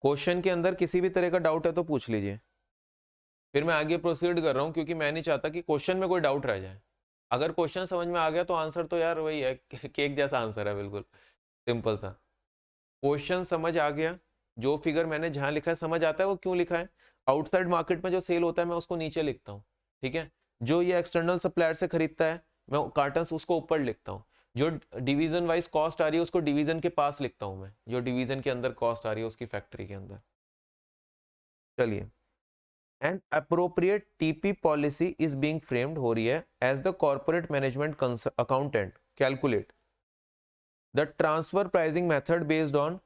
क्वेश्चन के अंदर किसी भी तरह का डाउट है तो पूछ लीजिए, फिर मैं आगे प्रोसीड कर रहा हूं, क्योंकि मैं नहीं चाहता कि क्वेश्चन में कोई डाउट रह जाए। अगर क्वेश्चन समझ में आ गया तो आंसर तो यार वही है, केक जैसा आंसर है, बिल्कुल सिंपल सा। क्वेश्चन समझ आ गया, जो फिगर मैंने जहां लिखा है समझ आता है वो क्यों लिखा है, आउटसाइड मार्केट में जो सेल होता है मैं उसको नीचे लिखता हूँ, ठीक है, जो ये एक्सटर्नल सप्लायर से खरीदता है मैं कार्टन उसको ऊपर लिखता हूँ, जो डिवीजन वाइज कॉस्ट आ रही है उसको डिवीजन के पास लिखता हूँ मैं, जो डिवीजन के अंदर कॉस्ट आ रही है उसकी फैक्ट्री के अंदर। चलिए, and appropriate TP policy is being framed हो रही है as the corporate management accountant calculate the transfer pricing method based on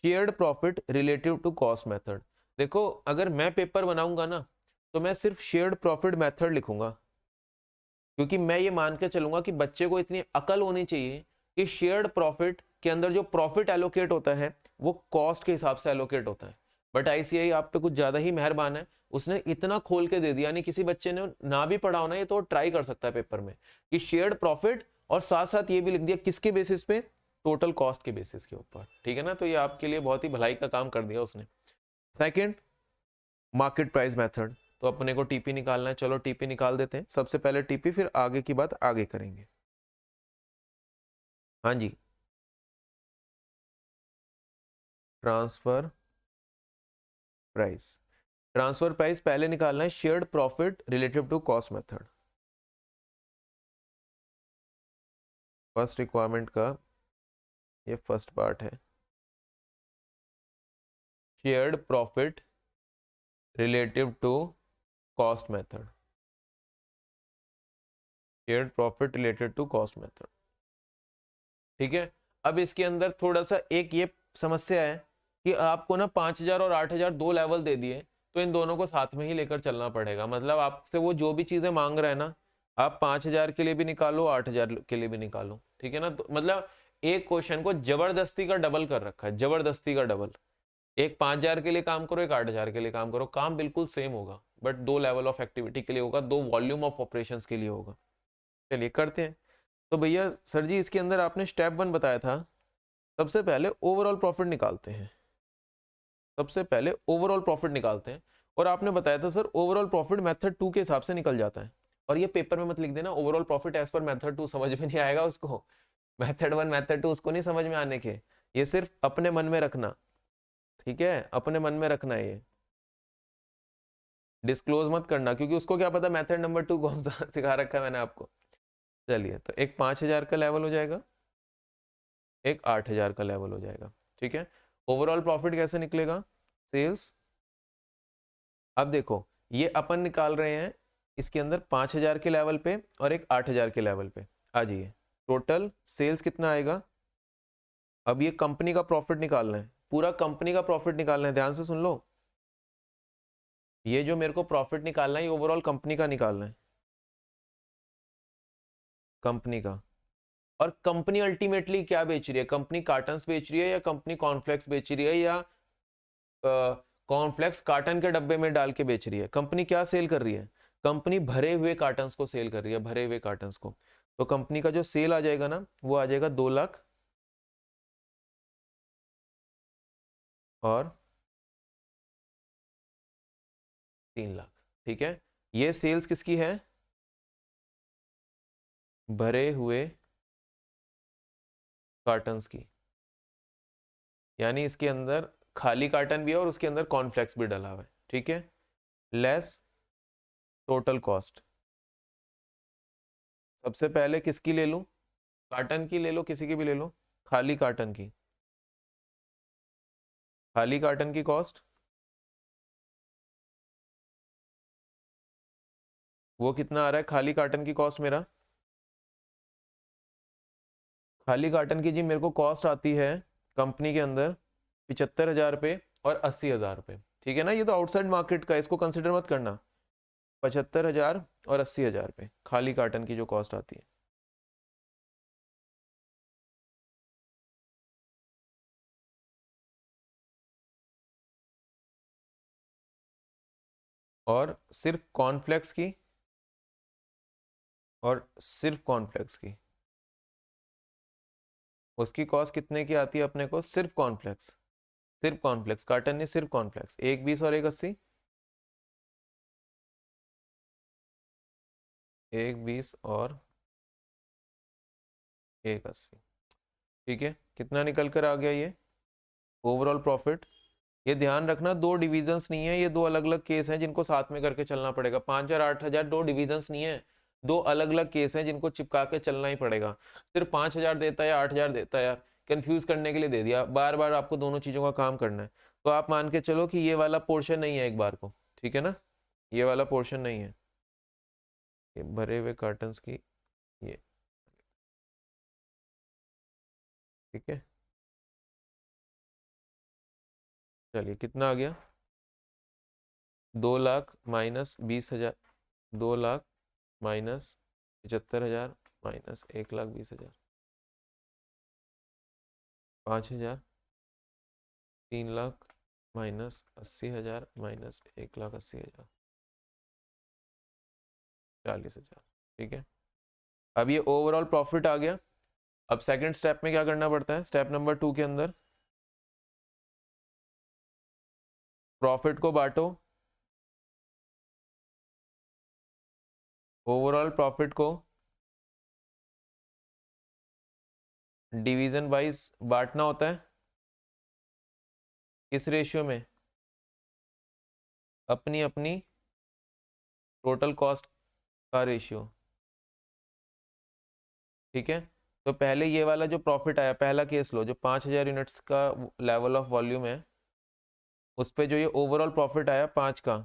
shared profit relative to cost method. देखो, अगर मैं पेपर बनाऊंगा ना तो मैं सिर्फ शेयर्ड प्रॉफिट मेथड लिखूंगा, क्योंकि मैं ये मान के चलूंगा कि बच्चे को इतनी अकल होनी चाहिए कि शेयर्ड प्रॉफिट के अंदर जो प्रॉफिट एलोकेट होता है वो कॉस्ट के हिसाब से एलोकेट होता है। बट आईसीआई आप पे कुछ ज्यादा ही मेहरबान है, उसने इतना खोल के दे दिया, नहीं किसी बच्चे ने ना भी पढ़ा होना ये तो ट्राई कर सकता है पेपर में कि शेयर्ड प्रॉफिट, और साथ साथ ये भी लिख दिया किसके बेसिस पे, टोटल कॉस्ट के बेसिस के ऊपर, ठीक है ना। तो ये आपके लिए बहुत ही भलाई का काम कर दिया उसने। सेकंड, मार्केट प्राइस मेथड, तो अपने को टीपी निकालना है, चलो टीपी निकाल देते हैं, सबसे पहले टीपी, फिर आगे की बात आगे करेंगे। हाँ जी, ट्रांसफर प्राइस, ट्रांसफर प्राइस पहले निकालना है shared profit relative to cost method, first requirement का ये फर्स्ट पार्ट है, shared profit relative to cost method, shared profit related to cost method, ठीक है। अब इसके अंदर थोड़ा सा एक ये समस्या है कि आपको ना 5000 और 8000 दो लेवल दे दिए, तो इन दोनों को साथ में ही लेकर चलना पड़ेगा, मतलब आपसे वो जो भी चीजें मांग रहे हैं ना, आप 5000 के लिए भी निकालो 8000 के लिए भी निकालो, ठीक है ना। तो मतलब एक क्वेश्चन को जबरदस्ती का डबल कर रखा है, जबरदस्ती का डबल, एक 5000 के लिए काम करो, एक 8000 के लिए काम करो, काम बिल्कुल सेम होगा, बट दो लेवल ऑफ एक्टिविटी के लिए होगा, दो वॉल्यूम ऑफ ऑपरेशंस के लिए होगा। चलिए करते हैं। तो भैया सर जी, इसके अंदर आपने स्टेप 1 बताया था, सबसे पहले ओवरऑल प्रॉफिट निकालते हैं, सबसे पहले ओवरऑल प्रॉफिट निकालते हैं, और आपने बताया था सर ओवरऑल प्रॉफिट मेथड 2 के हिसाब से निकल जाता है, और ये पेपर में मत लिख देना overall profit as per method 2, समझ में नहीं आएगा उसको, मेथड 1 मेथड 2 उसको नहीं समझ में आने के, ये सिर्फ अपने मन में रखना, ठीक है, अपने मन में रखना है, ये डिस्क्लोज मत करना, क्योंकि उसको क्या पता मेथड नंबर 2 कौन सा सिखा रखा है मैंने आपको। चलिए, तो एक 5000 का लेवल हो जाएगा, एक 8000 का लेवल हो जाएगा, ठीक है। ओवरऑल प्रॉफिट कैसे निकलेगा, सेल्स, अब देखो ये अपन निकाल रहे हैं इसके अंदर 5000 के लेवल पे और एक 8000 के लेवल पे, आ जाइए, टोटल सेल्स कितना आएगा, अब ये कंपनी का प्रॉफिट निकालना है, पूरा कंपनी का प्रॉफिट निकालना है, ध्यान से सुन लो, ये जो मेरे को प्रॉफिट निकालना है ये ओवरऑल कंपनी का निकालना है, कंपनी का। और कंपनी अल्टीमेटली क्या बेच रही है, कंपनी कार्टन्स बेच रही है या कंपनी कॉर्नफ्लेक्स बेच रही है या कॉर्नफ्लेक्स कार्टन के डब्बे में डाल के बेच रही है। कंपनी क्या सेल कर रही है? कंपनी भरे हुए कार्टन्स को सेल कर रही है, भरे हुए कार्टन्स को। तो कंपनी का जो सेल आ जाएगा ना, वो आ जाएगा 2 लाख और 3 लाख। ठीक है, ये सेल्स किसकी है? भरे हुए कार्टन्स की, यानी इसके अंदर खाली कार्टन भी है और उसके अंदर कॉर्नफ्लेक्स भी डला हुआ है। ठीक है, लेस टोटल कॉस्ट। सबसे पहले किसकी ले लूं? कार्टन की ले लो, किसी की भी ले लो। खाली कार्टन की, खाली कार्टन की कॉस्ट वो कितना आ रहा है? खाली कार्टन की कॉस्ट मेरा, खाली कार्टन की जी मेरे को कॉस्ट आती है कंपनी के अंदर 75,000 रुपये और 80,000 रुपये। ठीक है ना, ये तो आउटसाइड मार्केट का है, इसको कंसिडर मत करना। 75,000 और 80,000 रुपये खाली कार्टन की जो कॉस्ट आती है। और सिर्फ कॉर्नफ्लेक्स की, और सिर्फ कॉर्नफ्लेक्स की उसकी कॉस्ट कितने की आती है अपने को? सिर्फ कॉर्नफ्लेक्स, सिर्फ कॉर्नफ्लेक्स कार्टन ने, सिर्फ कॉर्नफ्लेक्स, 1,20 और 1,80, 1,20 और 1,80। ठीक है, कितना निकल कर आ गया ये ओवरऑल प्रॉफिट? ये ध्यान रखना, दो डिविजन्स नहीं है, ये दो अलग अलग केस हैं जिनको साथ में करके चलना पड़ेगा। 5,000 8,000 दो डिविजन्स नहीं है, दो अलग अलग केस हैं जिनको चिपका के चलना ही पड़ेगा। सिर्फ 5,000 देता है या 8,000 देता है यार, कंफ्यूज करने के लिए दे दिया। बार बार आपको दोनों चीजों का काम करना है, तो आप मान के चलो कि ये वाला पोर्शन नहीं है एक बार को। ठीक है ना, ये वाला पोर्शन नहीं है, ये भरे हुए कार्टन्स की ये। ठीक है, चलिए कितना आ गया? 2 lakh minus 20,000, 2 lakh minus 75,000 minus 1,20,000, 5,000, 3 lakh minus 80,000 minus 1,80,000, 40,000। ठीक है, अब ये ओवरऑल प्रॉफिट आ गया। अब सेकंड स्टेप में क्या करना पड़ता है? स्टेप नंबर 2 के अंदर प्रॉफिट को बांटो, ओवरऑल प्रॉफिट को डिवीजन वाइज बांटना होता है। किस रेशियो में? अपनी अपनी टोटल कॉस्ट का रेशियो। ठीक है, तो पहले ये वाला जो प्रॉफिट आया, पहला केस लो, जो 5,000 यूनिट्स का लेवल ऑफ वॉल्यूम है, उस पे जो ये ओवरऑल प्रॉफिट आया 5 का।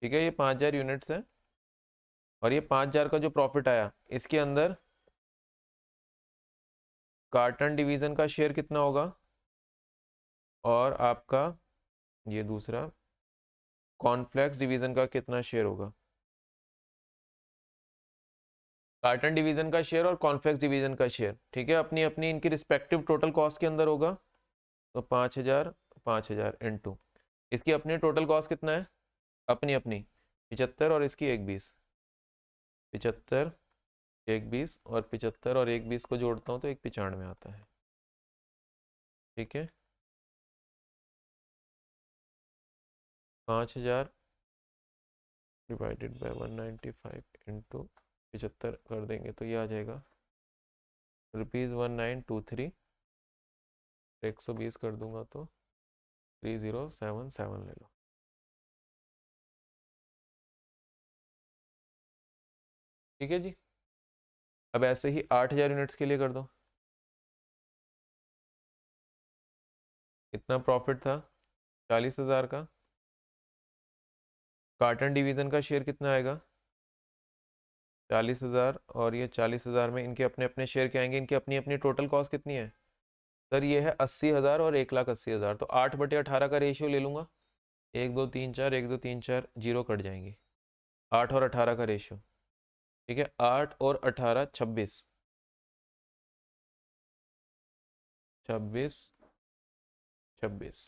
ठीक है, ये 5,000 यूनिट्स है और ये 5,000 का जो प्रॉफिट आया, इसके अंदर कार्टन डिवीजन का शेयर कितना होगा और आपका ये दूसरा कॉर्नफ्लेक्स डिवीजन का कितना शेयर होगा? कार्टन डिवीजन का शेयर और कॉर्नफ्लेक्स डिवीजन का शेयर, ठीक है, अपनी अपनी इनकी रिस्पेक्टिव टोटल कॉस्ट के अंदर होगा। तो 5,000 5,000 इंटू इसकी अपनी टोटल कॉस्ट कितना है? अपनी अपनी 75 और इसकी 1,20, 75 1,20 और 75 और 1,20 को जोड़ता हूँ तो 1,95 आता है। ठीक है, 5,000 डिवाइडेड बाय 195 इंटू 75 कर देंगे तो ये आ जाएगा ₹1923। 120 कर दूंगा तो 3077 ले लो। ठीक है जी, अब ऐसे ही 8,000 यूनिट्स के लिए कर दो। कितना प्रॉफिट था? 40,000 का। कार्टन डिवीजन का शेयर कितना आएगा? 40,000 और ये 40,000 में इनके अपने अपने शेयर क्या आएंगे? इनकी अपनी अपनी टोटल कॉस्ट कितनी है सर? ये है 80,000 और 1,80,000, तो 8/18 का रेशियो ले लूंगा। 1 2 3 4, 1 2 3 4, जीरो कट जाएंगे। 8 और 18 का रेशियो, ठीक है, 8 और 18 26, 26 26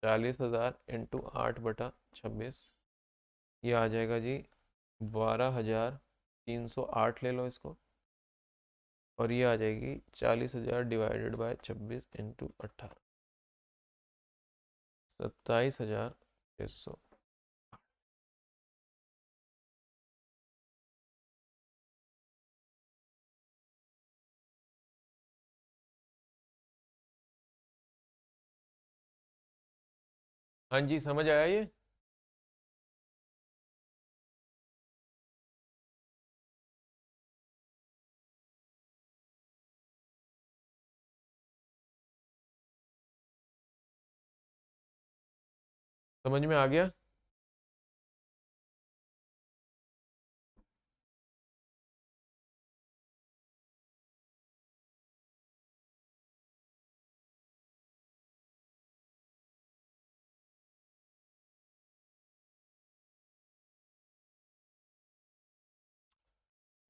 40,000 इंटू 8/26, ये आ जाएगा जी 12,308 ले लो इसको, और ये आ जाएगी 40,000 डिवाइडेड बाय 26 इंटू 18, 27,600। हाँ जी, समझ आया ये? समझ में आ गया?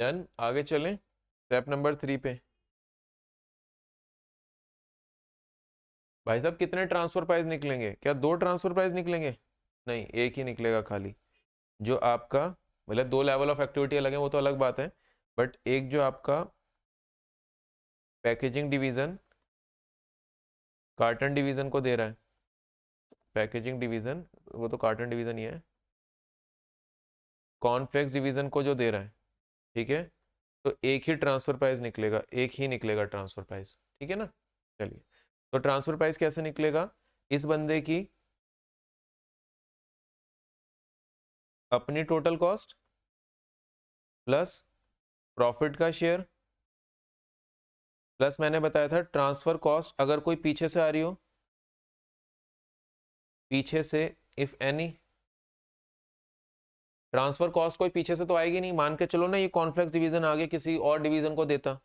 डन, आगे चलें स्टेप नंबर 3 पे। भाई साहब कितने ट्रांसफर प्राइस निकलेंगे? क्या 2 ट्रांसफर प्राइस निकलेंगे? नहीं, एक ही निकलेगा खाली। जो आपका मतलब 2 लेवल ऑफ एक्टिविटी अलग है वो तो अलग बात है, बट एक जो आपका पैकेजिंग डिवीजन कार्टन डिवीजन को दे रहा है, पैकेजिंग डिवीजन वो तो कार्टन डिवीजन ही है, कॉर्नफ्लेक्स डिवीजन को जो दे रहा है, ठीक है, तो एक ही ट्रांसफर प्राइस निकलेगा, एक ही निकलेगा ट्रांसफर प्राइस, ठीक है ना। चलिए, तो ट्रांसफर प्राइस कैसे निकलेगा? इस बंदे की अपनी टोटल कॉस्ट प्लस प्रॉफिट का शेयर प्लस मैंने बताया था ट्रांसफर कॉस्ट अगर कोई पीछे से आ रही हो, पीछे से इफ एनी ट्रांसफर कॉस्ट कोई पीछे से तो आएगी नहीं। मान के चलो ना ये कॉन्फ्लेक्स डिवीजन आगे किसी और डिवीजन को देता,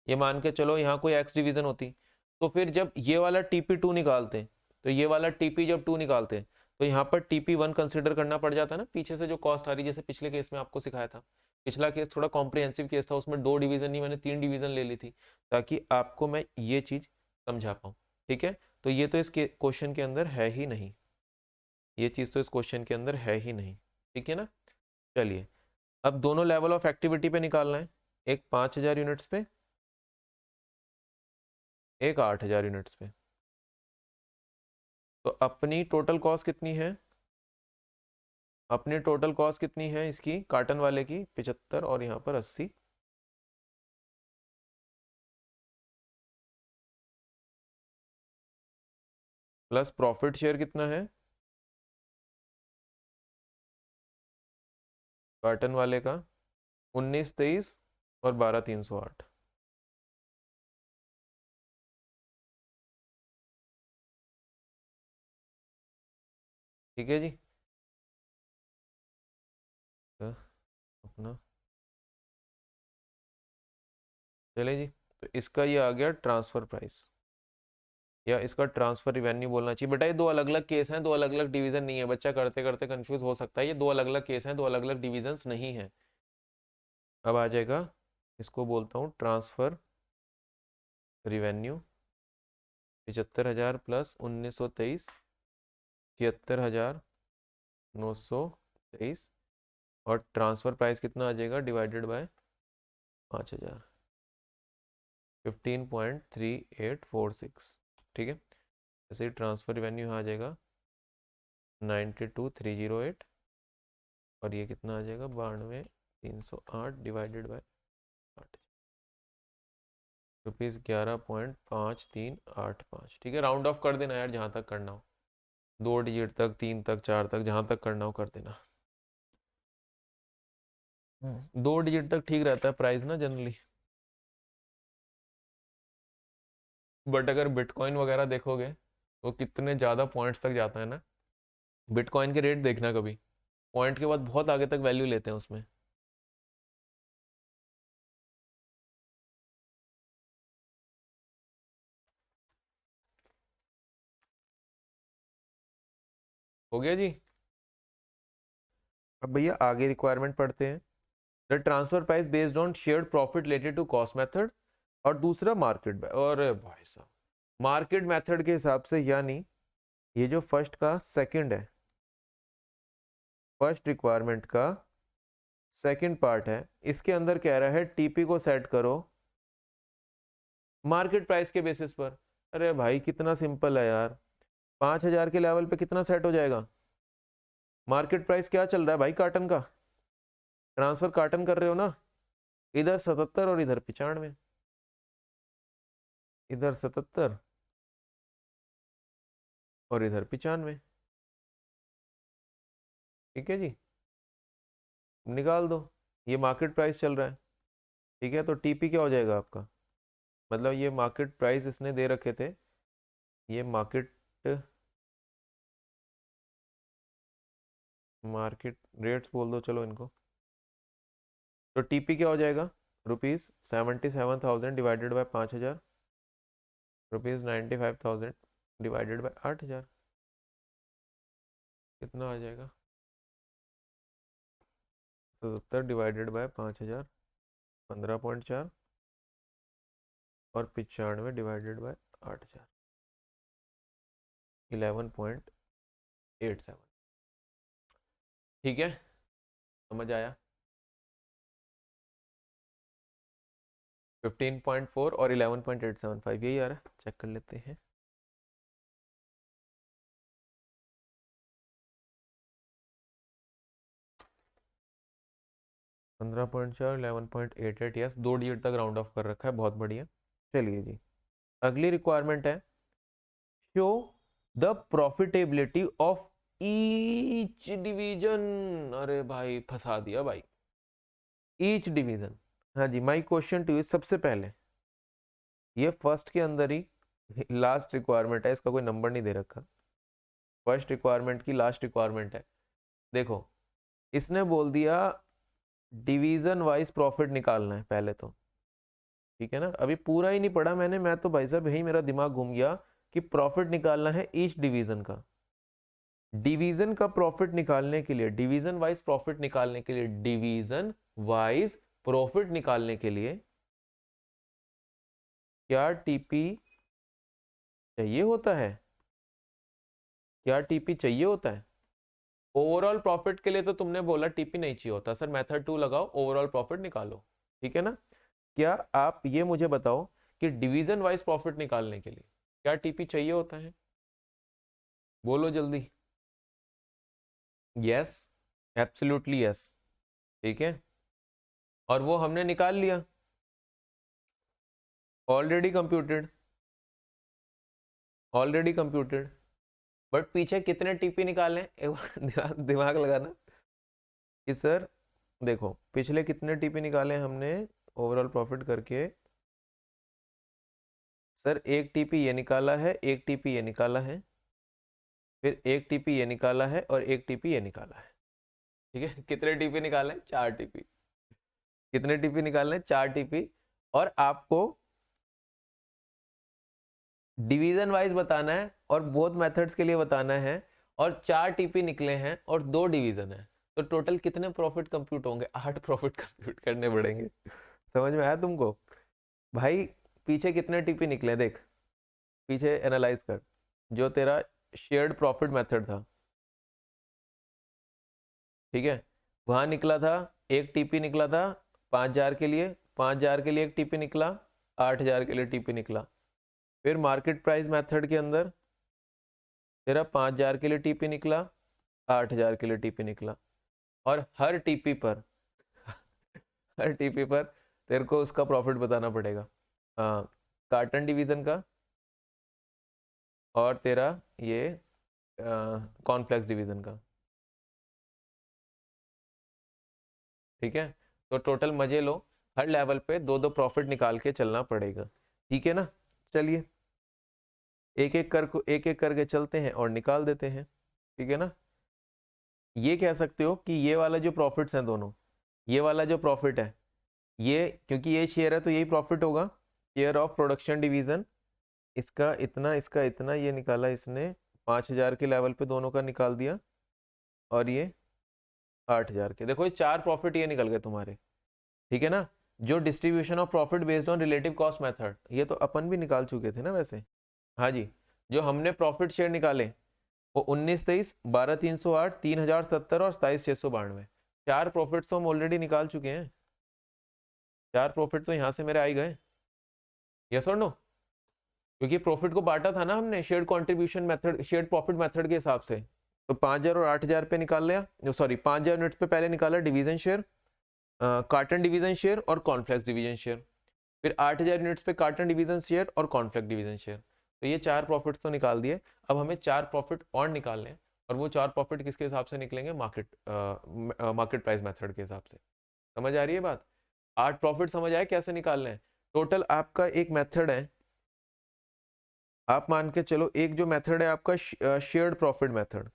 ये मान के चलो यहाँ कोई एक्स डिवीजन होती, तो फिर जब ये वाला TP2 निकालते हैं, तो ये वाला TP जब 2 निकालते हैं, तो यहाँ पर TP1 कंसिडर करना पड़ जाता है ना, पीछे से जो कॉस्ट आ रही, जैसे पिछले केस में आपको सिखाया था। पिछला केस थोड़ा कॉम्प्रिहेंसिव केस था, उसमें 2 डिवीजन नहीं मैंने 3 डिवीजन ले ली थी, ताकि आपको मैं ये चीज समझा पाऊँ, ठीक है। तो ये तो इस क्वेश्चन के अंदर है ही नहीं, ये चीज तो इस क्वेश्चन के अंदर है ही नहीं, ठीक है ना। चलिए, अब दोनों लेवल ऑफ एक्टिविटी पे निकालना है, एक 5,000 यूनिट्स पे, एक 8,000 यूनिट्स पे। तो अपनी टोटल कॉस्ट कितनी है? अपनी टोटल कॉस्ट कितनी है इसकी, कार्टन वाले की 75 और यहाँ पर 80, प्लस प्रॉफिट शेयर कितना है कार्टन वाले का, 1923 और 12,308। ठीक है जी, तो अपना चले जी, तो इसका ये आ गया ट्रांसफर प्राइस, या इसका ट्रांसफर रिवेन्यू बोलना चाहिए। बेटा ये 2 अलग अलग केस हैं, 2 अलग अलग डिवीजन नहीं है, बच्चा करते करते कंफ्यूज हो सकता है, ये 2 अलग अलग केस हैं, 2 अलग अलग डिवीजन्स नहीं है। अब आ जाएगा, इसको बोलता हूँ ट्रांसफर रिवेन्यू, 75,000 प्लस 1923, 76,923, और ट्रांसफर प्राइस कितना आ जाएगा डिवाइडेड बाय 5,000, 15.3846, ठीक है। ऐसे ही ट्रांसफर रिवेन्यू आ जाएगा 92,308, और ये कितना आ जाएगा 92,308 डिवाइडेड बाय 8, ₹11.5385, ठीक है। राउंड ऑफ कर देना यार, जहाँ तक करना हो, 2 डिजिट तक, 3 तक, 4 तक, जहाँ तक करना हो कर देना। 2 डिजिट तक ठीक रहता है प्राइस ना जनरली, बट अगर बिटकॉइन वगैरह देखोगे तो कितने ज़्यादा पॉइंट्स तक जाता है ना। बिटकॉइन के रेट देखना कभी, पॉइंट के बाद बहुत आगे तक वैल्यू लेते हैं उसमें। हो गया जी। अब भैया आगे रिक्वायरमेंट पढ़ते हैं। The transfer price based on shared profit related to cost method और दूसरा मार्केट। और भाई साहब मार्केट मेथड के हिसाब से, यानी ये जो फर्स्ट का सेकंड है, फर्स्ट रिक्वायरमेंट का सेकंड पार्ट है, इसके अंदर कह रहा है टीपी को सेट करो मार्केट प्राइस के बेसिस पर। अरे भाई कितना सिंपल है यार, 5000 के लेवल पे कितना सेट हो जाएगा? मार्केट प्राइस क्या चल रहा है भाई कार्टन का? ट्रांसफर कार्टन कर रहे हो ना, इधर 77 और इधर 95, इधर 77 और इधर 95। ठीक है जी, निकाल दो, ये मार्केट प्राइस चल रहा है। ठीक है, तो टीपी क्या हो जाएगा आपका, मतलब ये मार्केट प्राइस इसने दे रखे थे, ये मार्केट रेट्स बोल दो चलो इनको। तो टीपी क्या हो जाएगा, ₹77,000 डिवाइडेड बाय 5000, ₹95,000 डिवाइडेड बाय 8000, कितना आ जाएगा? 77 डिवाइडेड बाय 5000 15.4 और 95 डिवाइडेड बाय 8000 11.87। ठीक है, समझ आया? 15.4 और 11.875 यही आ रहा है, चेक कर लेते हैं। $15.4 11.88, यस 2 डिजिट तक राउंड ऑफ कर रखा है, बहुत बढ़िया। चलिए जी, अगली रिक्वायरमेंट है show the profitability of each division. अरे भाई फंसा दिया भाई, ईच डिवीजन। हाँ जी, माय क्वेश्चन टू यू, सबसे पहले ये फर्स्ट के अंदर ही लास्ट रिक्वायरमेंट है, इसका कोई नंबर नहीं दे रखा, फर्स्ट रिक्वायरमेंट की लास्ट रिक्वायरमेंट है। देखो इसने बोल दिया डिवीजन वाइज प्रॉफिट निकालना है पहले तो। ठीक है ना, अभी पूरा ही नहीं पढ़ा मैंने, मैं तो भाई साहब यही मेरा दिमाग घूम गया कि प्रॉफिट निकालना है ईच डिवीजन का। डिवीजन का प्रॉफिट निकालने के लिए, डिवीजन वाइज प्रॉफिट निकालने के लिए, डिवीजन वाइज प्रॉफिट निकालने के लिए क्या टीपी चाहिए होता है? क्या टीपी चाहिए होता है? ओवरऑल प्रॉफिट के लिए तो तुमने बोला टीपी नहीं चाहिए होता सर, मेथड 2 लगाओ, ओवरऑल प्रॉफिट निकालो। ठीक है ना, क्या आप ये मुझे बताओ कि डिवीजन वाइज प्रॉफिट निकालने के लिए क्या टीपी चाहिए होता है? बोलो जल्दी। Yes, absolutely yes. ठीक है, और वो हमने निकाल लिया, already computed, already computed. But पीछे कितने टीपी निकाले एक बार दिमाग लगाना कि सर देखो पिछले कितने टीपी निकाले हमने ओवरऑल प्रॉफिट करके। सर एक टीपी ये निकाला है, एक टीपी ये निकाला है, फिर एक टीपी ये निकाला है और एक टीपी ये निकाला है। ठीक है, कितने टीपी निकाले? 4 टीपी। कितने टीपी निकालने? 4 टीपी। और आपको डिवीजन वाइज बताना है और बोथ मेथड्स के लिए बताना है, और 4 टीपी निकले हैं और 2 डिवीजन है, तो टोटल कितने प्रॉफिट कंप्यूट होंगे? 8 प्रॉफिट कंप्यूट करने पड़ेंगे। समझ में आया तुमको? भाई पीछे कितने टीपी निकले देख, पीछे एनालाइज कर, जो तेरा शेयर्ड प्रॉफिट मेथड था। ठीक है, वहां निकला था एक टीपी निकला था 5000 के लिए, 5000 के लिए एक टीपी निकला, 8000 के लिए टीपी निकला। फिर मार्केट प्राइस मेथड के अंदर तेरा 5000 के लिए टीपी निकला, 8000 के लिए टीपी निकला, और हर टीपी पर हर टीपी पर तेरे को उसका प्रॉफिट बताना पड़ेगा। हाँ, कार्टन डिवीजन का और तेरा ये कॉर्नफ्लेक्स डिवीजन का। ठीक है, तो टोटल मजे लो, हर लेवल पे 2-2 प्रॉफिट निकाल के चलना पड़ेगा। ठीक है ना, चलिए एक एक करके चलते हैं और निकाल देते हैं। ठीक है ना, ये कह सकते हो कि ये वाला जो प्रॉफिट्स हैं दोनों, ये वाला जो प्रॉफिट है ये, क्योंकि ये शेयर है तो यही प्रॉफिट होगा, शेयर ऑफ प्रोडक्शन डिवीजन, इसका इतना ये निकाला इसने, 5000 के लेवल पे दोनों का निकाल दिया, और ये 8000 के। देखो ये 4 प्रॉफिट ये निकल गए तुम्हारे। ठीक है ना, जो distribution of profit based on relative cost method, ये तो अपन भी निकाल चुके थे ना वैसे। हाँ जी, जो हमने प्रॉफिट शेयर निकाले वो 1923, 12308, 3070 और 27692, 4 प्रॉफिट तो हम ऑलरेडी निकाल चुके हैं। 4 प्रॉफिट तो यहाँ से मेरे आ ही गए, यस और नो? क्योंकि प्रॉफिट को बांटा था ना हमने shared contribution method, shared profit method के हिसाब से। तो 5000 और 8000 पे निकाल लिया, सॉरी 5000 यूनिट्स पे पहले निकाला division share, carton division share और कॉर्नफ्लेक्स डिवीजन शेयर, फिर 8000 यूनिट्स पे कार्टन डिवीजन शेयर और कॉर्नफ्लेक्स डिवीजन शेयर। तो ये 4 प्रॉफिट तो निकाल दिए। अब हमें 4 प्रॉफिट और निकालने हैं, और वो 4 प्रॉफिट किसके हिसाब से निकलेंगे? मार्केट प्राइस मेथड के हिसाब से। समझ आ रही है बात? 8 प्रॉफिट समझ आए कैसे निकालने हैं? टोटल आपका एक मेथड है, आप मान के चलो एक जो मेथड है आपका शेयर्ड प्रॉफिट मेथड,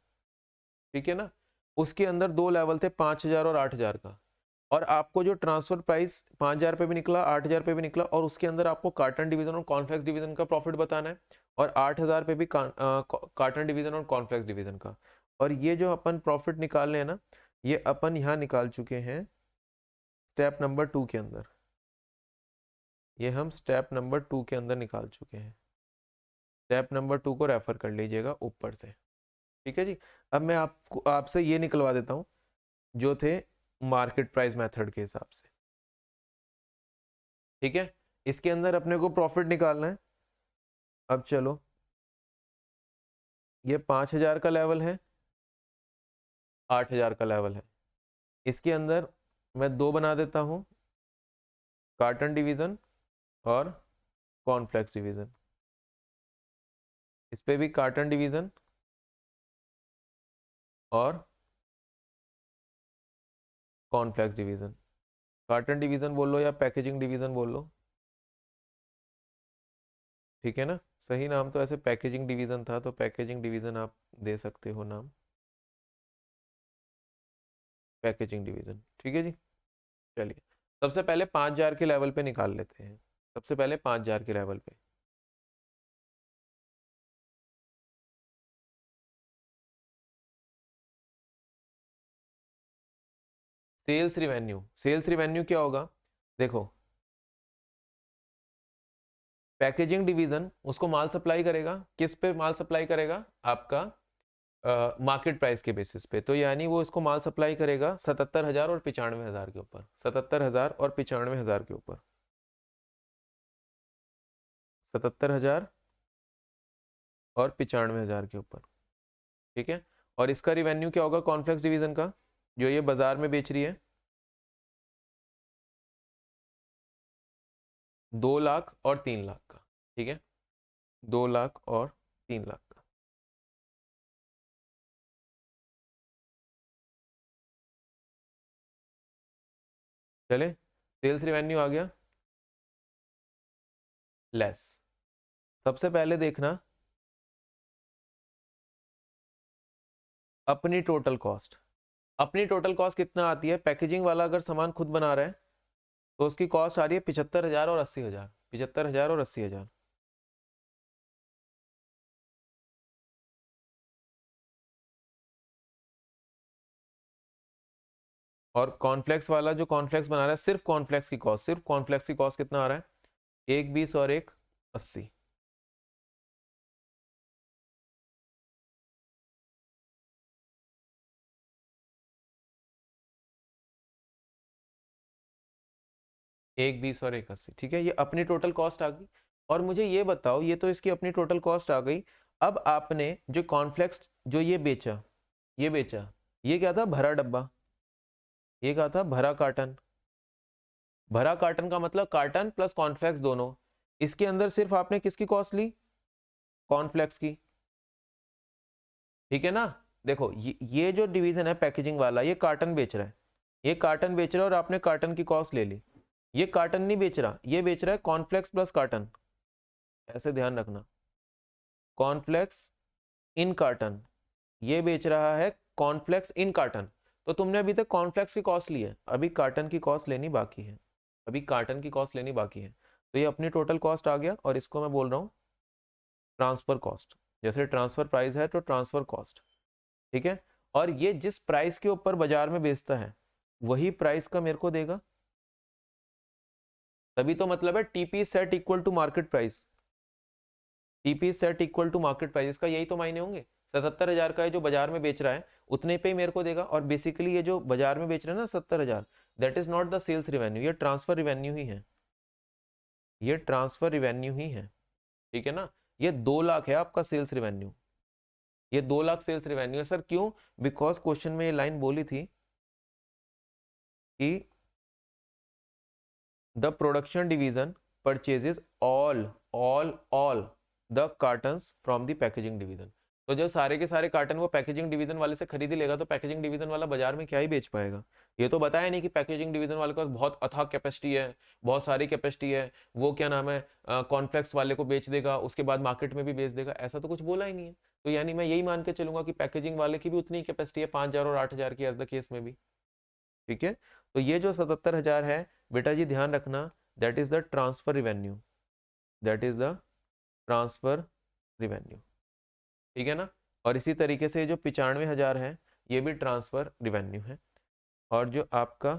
ठीक है ना, उसके अंदर 2 लेवल थे, 5000 और 8000 का, और आपको जो ट्रांसफर प्राइस 5000 पे भी निकला, 8000 पे भी निकला, और उसके अंदर आपको कार्टन डिवीजन और कॉर्नफ्लेक्स डिवीजन का प्रॉफिट बताना है, और 8000 पे भी कार्टन डिवीजन और कॉर्नफ्लेक्स डिवीजन का। और ये जो अपन प्रॉफिट निकालने हैं ना, ये अपन यहाँ निकाल चुके हैं स्टेप नंबर 2 के अंदर, ये हम स्टेप नंबर 2 के अंदर निकाल चुके हैं। स्टेप नंबर 2 को रेफर कर लीजिएगा ऊपर से, ठीक है जी। अब मैं आपको आपसे ये निकलवा देता हूँ जो थे मार्केट प्राइस मेथड के हिसाब से, ठीक है। इसके अंदर अपने को प्रॉफिट निकालना है। अब चलो, ये 5000 का लेवल है, 8000 का लेवल है। इसके अंदर मैं 2 बना देता हूं, कार्टन डिवीजन और कॉर्नफ्लेक्स डिवीजन। इस पे भी कार्टन डिवीजन और कॉर्नफ्लेक्स डिवीजन। कार्टन डिवीजन बोल लो या पैकेजिंग डिवीजन बोल लो, ठीक है ना। सही नाम तो ऐसे पैकेजिंग डिवीजन था, तो पैकेजिंग डिवीजन आप दे सकते हो नाम, पैकेजिंग डिवीजन, ठीक है जी। चलिए, सबसे पहले 5000 के लेवल पे निकाल लेते हैं। सबसे पहले 5000 के लेवल पे सेल्स रिवेन्यू, सेल्स रिवेन्यू क्या होगा? देखो, पैकेजिंग डिवीजन उसको माल सप्लाई करेगा, किस पे माल सप्लाई करेगा? आपका मार्केट प्राइस के बेसिस पे। तो यानी वो इसको माल सप्लाई करेगा 77,000 और 95,000 के ऊपर, 77,000 और 95,000 के ऊपर, 77,000 और 95,000 के ऊपर, ठीक है। और इसका रिवेन्यू क्या होगा कॉर्नफ्लेक्स डिवीजन का, जो ये बाजार में बेच रही है? 2 लाख और 3 लाख का, ठीक है, 2 लाख और 3 लाख का। चले, सेल्स रिवेन्यू आ गया लेस। सबसे पहले देखना अपनी टोटल कॉस्ट। अपनी टोटल कॉस्ट कितना आती है? पैकेजिंग वाला अगर सामान खुद बना रहा है तो उसकी कॉस्ट आ रही है 75,000 और 80,000, 75,000 और 80,000। और कॉर्नफ्लेक्स वाला जो कॉर्नफ्लेक्स बना रहा है, सिर्फ कॉर्नफ्लेक्स की कॉस्ट, सिर्फ कॉर्नफ्लेक्स की कॉस्ट कितना आ रहा है? 1,20 और 1,80। एक 20 और 1,80, ठीक है। ये अपनी टोटल कॉस्ट आ गई। और मुझे ये बताओ, ये तो इसकी अपनी टोटल कॉस्ट आ गई। अब आपने जो कॉर्नफ्लेक्स जो ये बेचा, ये बेचा, ये क्या था? भरा डब्बा। ये क्या था? भरा कार्टन। भरा कार्टन का मतलब कार्टन प्लस कॉर्नफ्लेक्स दोनों। इसके अंदर सिर्फ आपने किसकी कॉस्ट ली? कॉर्नफ्लेक्स की, ठीक है ना। देखो, ये जो डिवीजन है पैकेजिंग वाला, ये कार्टन बेच रहा है, ये कार्टन बेच रहा है, और आपने कार्टन की कॉस्ट ले ली। ये कार्टन नहीं बेच रहा, ये बेच रहा है कॉर्नफ्लेक्स प्लस कार्टन। ऐसे ध्यान रखना, कॉर्नफ्लेक्स इन कार्टन, ये बेच रहा है कॉर्नफ्लेक्स इन कार्टन। तो तुमने अभी तक कॉर्नफ्लेक्स की कॉस्ट ली है, अभी कार्टन की कॉस्ट लेनी बाकी है, अभी कार्टन की कॉस्ट लेनी बाकी है। तो ये अपनी टोटल कॉस्ट आ गया, और इसको मैं बोल रहा हूँ ट्रांसफर कॉस्ट। जैसे ट्रांसफर प्राइस है तो ट्रांसफर कॉस्ट, ठीक है। और ये जिस प्राइस के ऊपर बाजार में बेचता है वही प्राइस का मेरे को देगा, तभी तो मतलब है TP set equal to market price, TP set equal to market price, इसका यही तो मायने होंगे। 77,000 का है जो बाजार में बेच रहा है उतने पे ही मेरे को देगा, और बेसिकली ये जो बाजार में बेच रहा है ना 70,000, that is not the sales revenue, ये ट्रांसफर रिवेन्यू ही है, ये ट्रांसफर रिवेन्यू ही है, ठीक है ना। ये 2 लाख है आपका सेल्स रिवेन्यू, ये 2 लाख सेल्स रिवेन्यू है। सर क्यों? बिकॉज क्वेश्चन में ये लाइन बोली थी कि the production division purchases all the cottons from the packaging division. तो जो सारे के सारे कार्टन वो पैकेजिंग डिवीजन वाले से खरीद ही लेगा, तो पैकेजिंग डिवीजन वाला बाजार में क्या ही बेच पाएगा। ये तो बताया नहीं कि पैकेजिंग डिवीजन वाले के पास बहुत अथाह कैपेसिटी है, बहुत सारी कैपेसिटी है, वो क्या नाम है कॉर्नफ्लेक्स वाले को बेच देगा, उसके बाद मार्केट में भी बेच देगा, ऐसा तो कुछ बोला ही नहीं है। तो यानी मैं यही मान के चलूंगा कि पैकेजिंग वाले की भी उतनी कैपेसिटी है, 5,000 और 8,000 की एज द केस में भी, ठीक है। तो ये जो 77,000 है बेटा जी ध्यान रखना, that is the transfer revenue, that is the transfer revenue, ठीक है ना। और इसी तरीके से जो 95,000 है ये भी ट्रांसफर रिवेन्यू है, और जो आपका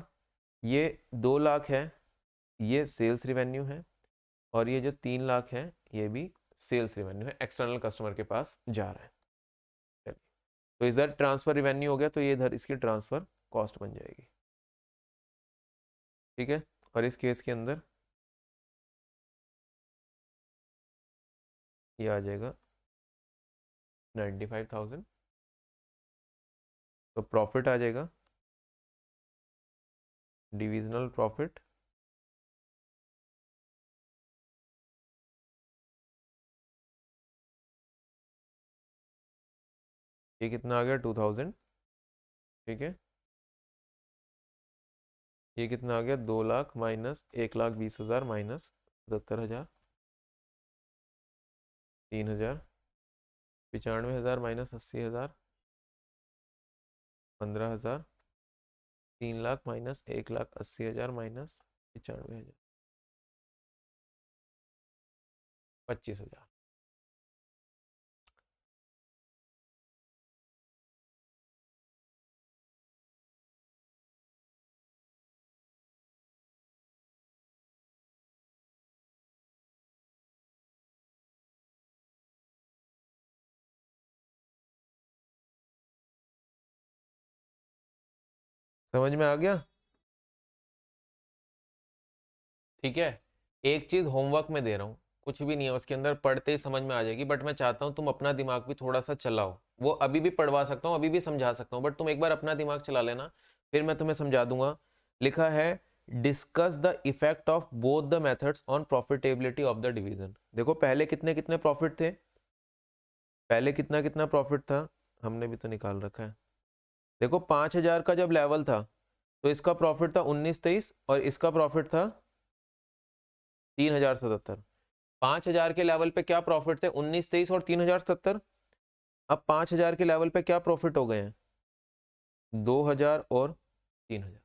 ये 2 लाख है ये सेल्स रिवेन्यू है, और ये जो 3 लाख है ये भी सेल्स रिवेन्यू है, एक्सटर्नल कस्टमर के पास जा रहा है। चलिए, तो इधर ट्रांसफर रिवेन्यू हो गया, तो ये इधर इसकी ट्रांसफर कॉस्ट बन जाएगी, ठीक है। और इस केस के अंदर ये आ जाएगा 95,000, तो प्रॉफिट आ जाएगा डिविजनल प्रॉफिट, ये कितना आ गया 2,000, ठीक है। ये कितना आ गया 2 lakh minus 1,20,000 minus 77,000, 3,000, 95,000 minus 80,000, 15,000, 3 lakh minus 1,80,000 minus 95,000, 25,000। समझ में आ गया? ठीक है। एक चीज होमवर्क में दे रहा हूँ, कुछ भी नहीं है उसके अंदर, पढ़ते ही समझ में आ जाएगी, बट मैं चाहता हूँ तुम अपना दिमाग भी थोड़ा सा चलाओ। वो अभी भी पढ़वा सकता हूँ, अभी भी समझा सकता हूँ, बट तुम एक बार अपना दिमाग चला लेना, फिर मैं तुम्हें समझा दूंगा। लिखा है discuss the effect of both the methods on profitability of the division. देखो पहले कितने कितने प्रॉफिट थे, पहले कितना कितना प्रॉफिट था, हमने भी तो निकाल रखा है। देखो 5,000 का जब लेवल था तो इसका प्रॉफिट था 19-23, और इसका प्रॉफिट था 3,077। 5,000 के लेवल पे क्या प्रॉफिट थे, 19-23 और 3,070। अब 5,000 के लेवल पे क्या प्रॉफिट हो गए हैं, 2,000 और 3,000।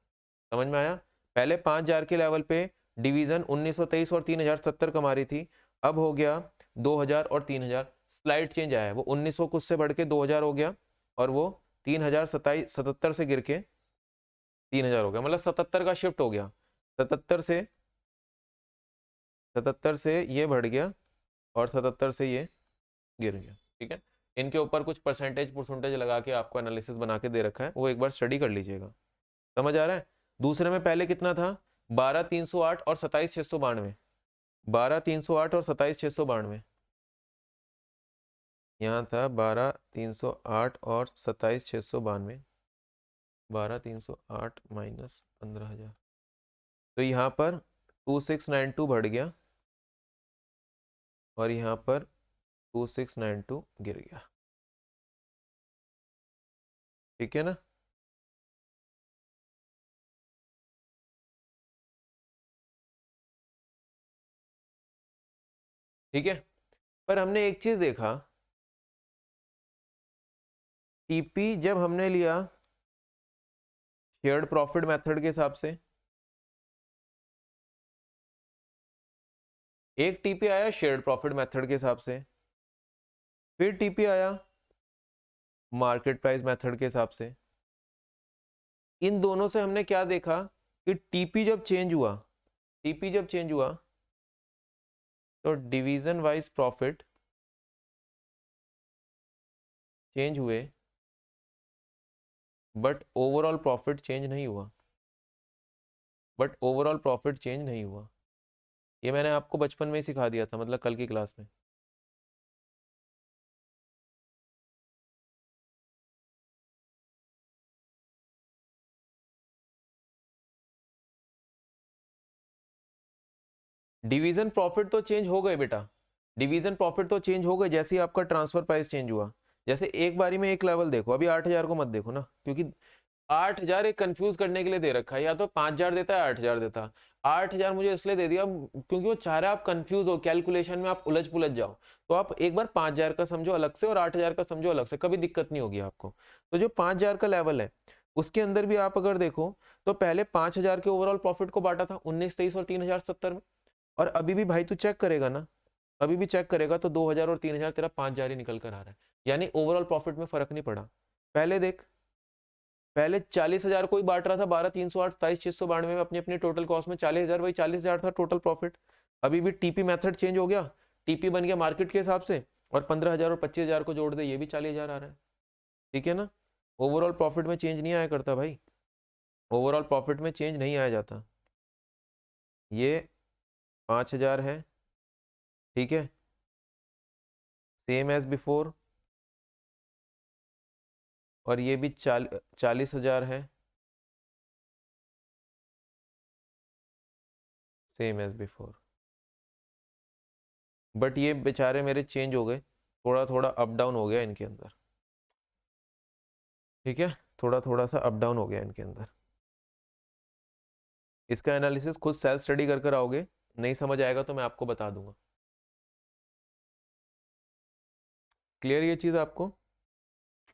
समझ में आया? पहले 5,000 के लेवल पे डिवीजन 1923 और 3,070 कमा रही थी, अब हो गया 2,000 और 3,000, स्लाइड चेंज आया है, वो 1900 कुछ से बढ़ के 2,000 हो गया, और वो 3,077 से गिर के 3,000 हो गया, मतलब 77 का शिफ्ट हो गया, 77 से ये बढ़ गया, और 77 से ये गिर गया, ठीक है। इनके ऊपर कुछ परसेंटेज लगा के आपको एनालिसिस बना के दे रखा है, वो एक बार स्टडी कर लीजिएगा। समझ आ रहा है? दूसरे में पहले कितना था, 12,308 और 27,692, 12,308 और 27,692, यहाँ था 12,308 और 27,692, 12,308 माइनस 15,000, तो यहाँ पर 2,692 बढ़ गया, और यहाँ पर 2,692 गिर गया, ठीक है ना। ठीक है, पर हमने एक चीज देखा, टीपी जब हमने लिया शेयर्ड प्रॉफिट मेथड के हिसाब से, एक टीपी आया शेयर्ड प्रॉफिट मेथड के हिसाब से, फिर टीपी आया मार्केट प्राइस मेथड के हिसाब से। इन दोनों से हमने क्या देखा कि टीपी जब चेंज हुआ, टीपी जब चेंज हुआ तो डिवीजन वाइज प्रॉफिट चेंज हुए, बट ओवरऑल प्रॉफिट चेंज नहीं हुआ। ये मैंने आपको बचपन में ही सिखा दिया था, मतलब कल की क्लास में। डिवीजन प्रॉफिट तो चेंज हो गए बेटा, डिवीजन प्रॉफिट तो चेंज हो गए जैसे ही आपका ट्रांसफर प्राइस चेंज हुआ। जैसे एक बारी में एक लेवल देखो, अभी 8,000 को मत देखो ना, क्योंकि 8,000 एक कंफ्यूज करने के लिए दे रखा है, या तो 5,000 देता है 8,000 देता है। 8,000 मुझे इसलिए दे दिया क्योंकि वो चाह रहा है आप कंफ्यूज हो, कैलकुलेशन में आप उलझ पुलझ जाओ। तो आप एक बार 5,000 का समझो अलग से और 8,000 का समझो अलग से, कभी दिक्कत नहीं होगी आपको। तो जो 5,000 का लेवल है उसके अंदर भी आप अगर देखो तो पहले 5,000 के ओवरऑल प्रॉफिट को बांटा था 19, 23 और 3,070 में। और अभी भी भाई तू चेक करेगा ना, अभी भी चेक करेगा तो 2,000 और 3,000 तेरा 5,000 ही निकल कर आ रहा है, यानी ओवरऑल प्रॉफिट में फर्क नहीं पड़ा। पहले देख, पहले 40,000 को ही बांट रहा था 12, 308, 27, 692 में अपनी अपनी टोटल कॉस्ट में 40,000, वही 40,000 था टोटल प्रॉफिट। अभी भी टीपी मेथड चेंज हो गया, टीपी बन गया मार्केट के हिसाब से, और 15,000 और 25,000 को जोड़ दे ये भी 40,000 आ रहा है। ठीक है ना, ओवरऑल प्रॉफिट में चेंज नहीं आया करता भाई, ओवरऑल प्रॉफिट में चेंज नहीं आया जाता। ये 5,000 है, ठीक है, सेम एज बिफोर, और ये भी 40,000 है, सेम एज बिफोर। बट ये बेचारे मेरे चेंज हो गए, थोड़ा थोड़ा अप डाउन हो गया इनके अंदर। ठीक है, थोड़ा थोड़ा सा अप डाउन हो गया इनके अंदर। इसका एनालिसिस खुद सेल्फ स्टडी कर कर आओगे, नहीं समझ आएगा तो मैं आपको बता दूंगा। क्लियर ये चीज़ आपको?